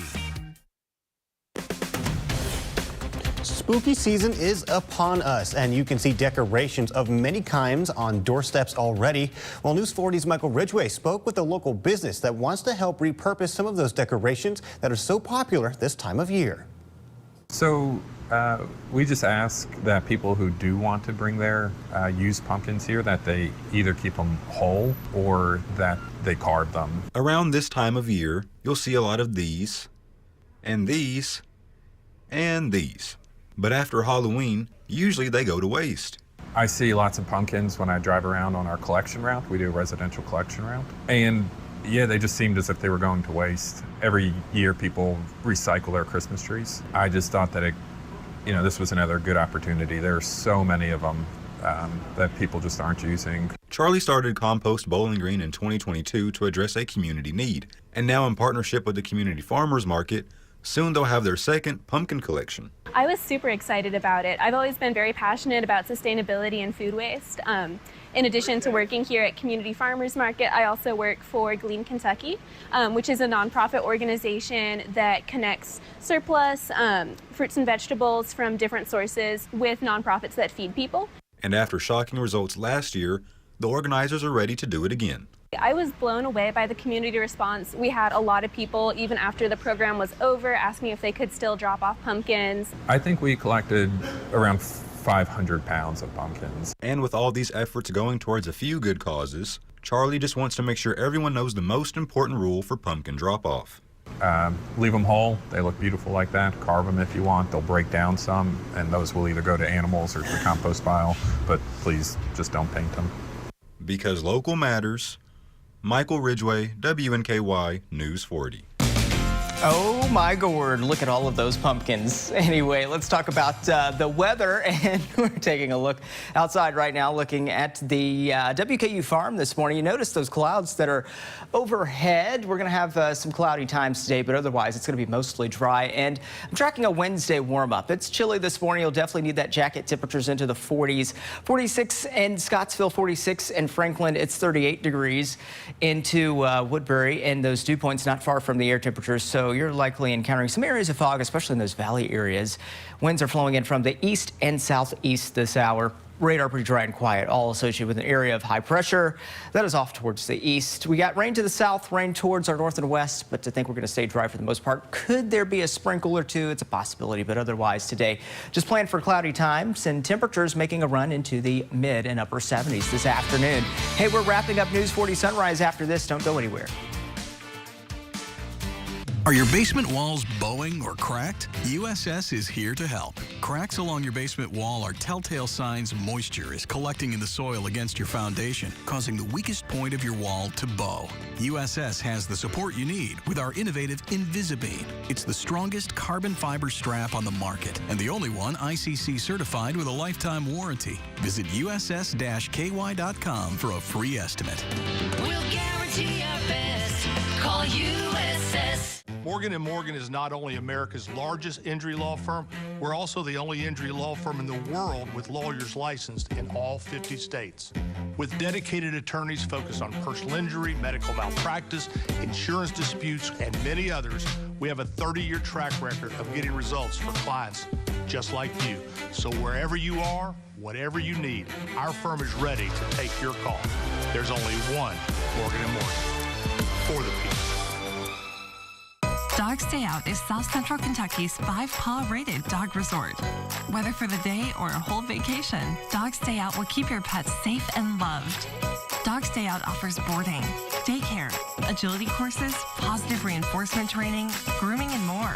Spooky season is upon us, and you can see decorations of many kinds on doorsteps already. Well, News 40's Michael Ridgway spoke with a local business that wants to help repurpose some of those decorations that are so popular this time of year. So We just ask that people who do want to bring their used pumpkins here, that they either keep them whole or that they carve them. Around this time of year, you'll see a lot of these, and these, and these. But after Halloween, usually they go to waste. I see lots of pumpkins when I drive around on our collection route. We do a residential collection route. And yeah, they just seemed as if they were going to waste. Every year people recycle their Christmas trees. I just thought that this was another good opportunity. There are so many of them that people just aren't using. Charlie started Compost Bowling Green in 2022 to address a community need. And now in partnership with the Community Farmers Market, soon they'll have their second pumpkin collection. I was super excited about it. I've always been very passionate about sustainability and food waste. In addition to working here at Community Farmers Market, I also work for WNKY, which is a nonprofit organization that connects surplus fruits and vegetables from different sources with nonprofits that feed people. And after shocking results last year, the organizers are ready to do it again. I was blown away by the community response. We had a lot of people, even after the program was over, asking if they could still drop off pumpkins. I think we collected around 500 pounds of pumpkins. And with all these efforts going towards a few good causes, Charlie just wants to make sure everyone knows the most important rule for pumpkin drop-off. Leave them whole. They look beautiful like that. Carve them if you want. They'll break down some, and those will either go to animals or to the compost pile, but please just don't paint them. Because local matters. Michael Ridgway, WNKY News 40. Oh my gourd, look at all of those pumpkins. Anyway, let's talk about the weather, and we're taking a look outside right now, looking at the WKU farm this morning. You notice those clouds that are overhead. We're going to have some cloudy times today, but otherwise it's going to be mostly dry. And I'm tracking a Wednesday warm-up. It's chilly this morning. You'll definitely need that jacket. Temperatures into the 40s. 46 in Scottsville, 46 in Franklin. It's 38 degrees into Woodbury, and those dew points not far from the air temperatures. So you're likely encountering some areas of fog, especially in those valley areas. Winds are flowing in from the east and southeast this hour. Radar pretty dry and quiet, all associated with an area of high pressure that is off towards the east. We got rain to the south, rain towards our north and west, but to think we're going to stay dry for the most part. Could there be a sprinkle or two? It's a possibility, but otherwise today, just plan for cloudy times and temperatures making a run into the mid and upper 70s this afternoon. Hey, we're wrapping up News 40 Sunrise after this. Don't go anywhere. Are your basement walls bowing or cracked? USS is here to help. Cracks along your basement wall are telltale signs moisture is collecting in the soil against your foundation, causing the weakest point of your wall to bow. USS has the support you need with our innovative Invisibeam. It's the strongest carbon fiber strap on the market and the only one ICC certified with a lifetime warranty. Visit uss-ky.com for a free estimate. We'll guarantee our best. Call USS. Morgan & Morgan is not only America's largest injury law firm, we're also the only injury law firm in the world with lawyers licensed in all 50 states. With dedicated attorneys focused on personal injury, medical malpractice, insurance disputes, and many others, we have a 30-year track record of getting results for clients just like you. So wherever you are, whatever you need, our firm is ready to take your call. There's only one Morgan & Morgan. For the people. Dog Stay Out is South Central Kentucky's 5-paw rated dog resort. Whether for the day or a whole vacation, Dog Stay Out will keep your pets safe and loved. Dog Stay Out offers boarding, daycare, agility courses, positive reinforcement training, grooming, and more.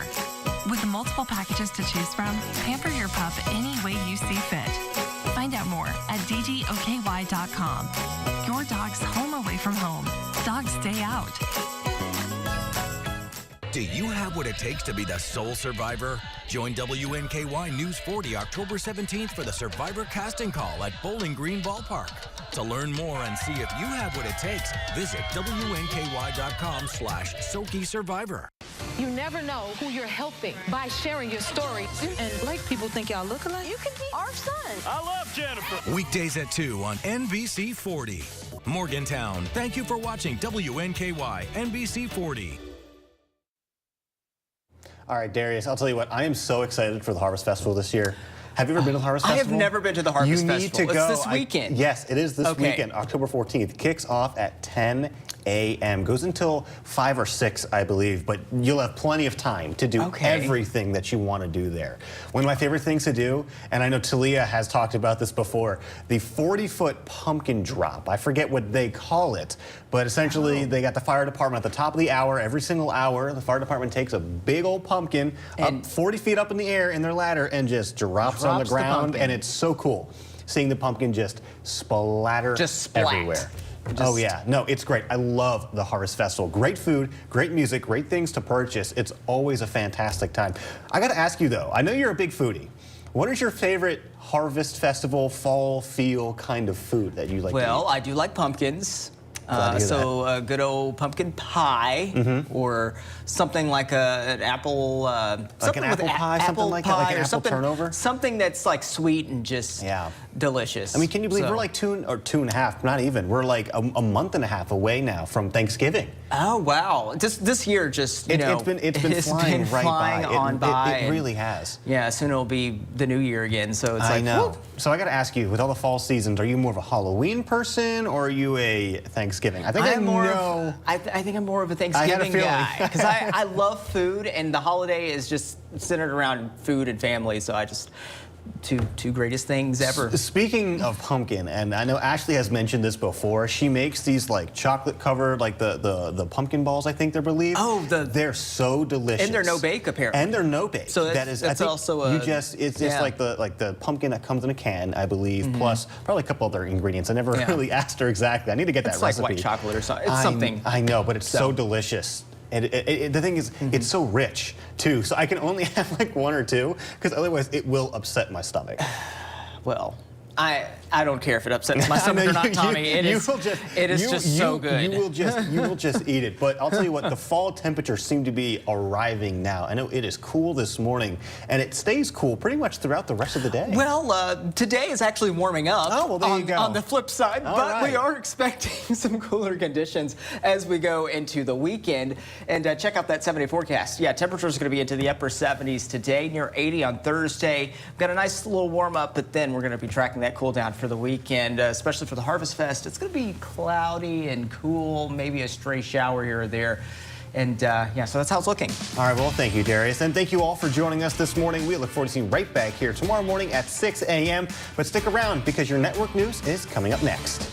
With the multiple packages to choose from, pamper your pup any way you see fit. Find out more at dgokY.com. Your dog's home away from home. Dog Stay Out. Do you have what it takes to be the sole survivor? Join WNKY News 40 October 17th for the Survivor Casting Call at Bowling Green Ballpark. To learn more and see if you have what it takes, visit WNKY.com/SokiSurvivor. You never know who you're helping by sharing your story. And like people think y'all look alike, you can be our son. I love Jennifer. Weekdays at 2 on NBC 40. Morgantown, thank you for watching WNKY NBC 40. All right, Darius, I'll tell you what, I am so excited for the Harvest Festival this year. Have you ever been to the Harvest Festival? I have never been to the Harvest Festival. You need to go. It's this weekend. Yes, it is this weekend, October 14th. Kicks off at 10 a.m. Goes until 5 or 6, I believe, but you'll have plenty of time to do everything that you want to do there. One of my favorite things to do, and I know Talia has talked about this before, the 40-foot pumpkin drop. I forget what they call it, but essentially they got the fire department at the top of the hour. Every single hour, the fire department takes a big old pumpkin up 40 feet up in the air in their ladder and just drops on the ground, and it's so cool seeing the pumpkin just splatter everywhere. Oh yeah, no, it's great. I love the Harvest Festival. Great food, great music, great things to purchase. It's always a fantastic time. I gotta ask you though, I know you're a big foodie. What is your favorite Harvest Festival fall feel kind of food that you like to eat? Well, I do like pumpkins. So a good old pumpkin pie, or something like an apple, like an apple pie, something like that, like an apple turnover. Something that's like sweet and just delicious. I mean, can you believe we're like 2.5, not even, we're like a month and a half away now from Thanksgiving. Oh wow! This year just it's been flying right by. It really has. Yeah, soon it'll be the new year again. So it's I know. Whoop. So I got to ask you, with all the fall seasons, are you more of a Halloween person or are you a Thanksgiving? I think I think I'm more of a Thanksgiving guy because I love food, and the holiday is just centered around food and family. So I just two greatest things ever. Speaking of pumpkin, and I know Ashley has mentioned this before, she makes these like chocolate covered, like the pumpkin balls, I think they're believed. Oh, they're so delicious. And they're no bake apparently. And they're no bake. So that's also a, it's like the pumpkin that comes in a can, I believe, plus probably a couple other ingredients. I never really asked her exactly. I need to get that recipe. It's like white chocolate or something. It's something. I know, but it's so delicious. And the thing is, it's so rich, too. So I can only have like 1 or 2, because otherwise it will upset my stomach. Well, I don't care if it upsets my stomach or not, Tommy. It is just so good. You will just eat it. But I'll tell you what, the fall temperatures seem to be arriving now. I know it is cool this morning, and it stays cool pretty much throughout the rest of the day. Well, today is actually warming up. Oh, well, there you go. On the flip side, we are expecting some cooler conditions as we go into the weekend. And check out that 7-day forecast. Yeah, temperatures are going to be into the upper 70s today, near 80 on Thursday. Got a nice little warm up, but then we're going to be tracking that cool down for the weekend, especially for the Harvest Fest. It's going to be cloudy and cool, maybe a stray shower here or there. And yeah, so that's how it's looking. All right, well, thank you, Darius. And thank you all for joining us this morning. We look forward to seeing you right back here tomorrow morning at 6 a.m. But stick around because your network news is coming up next.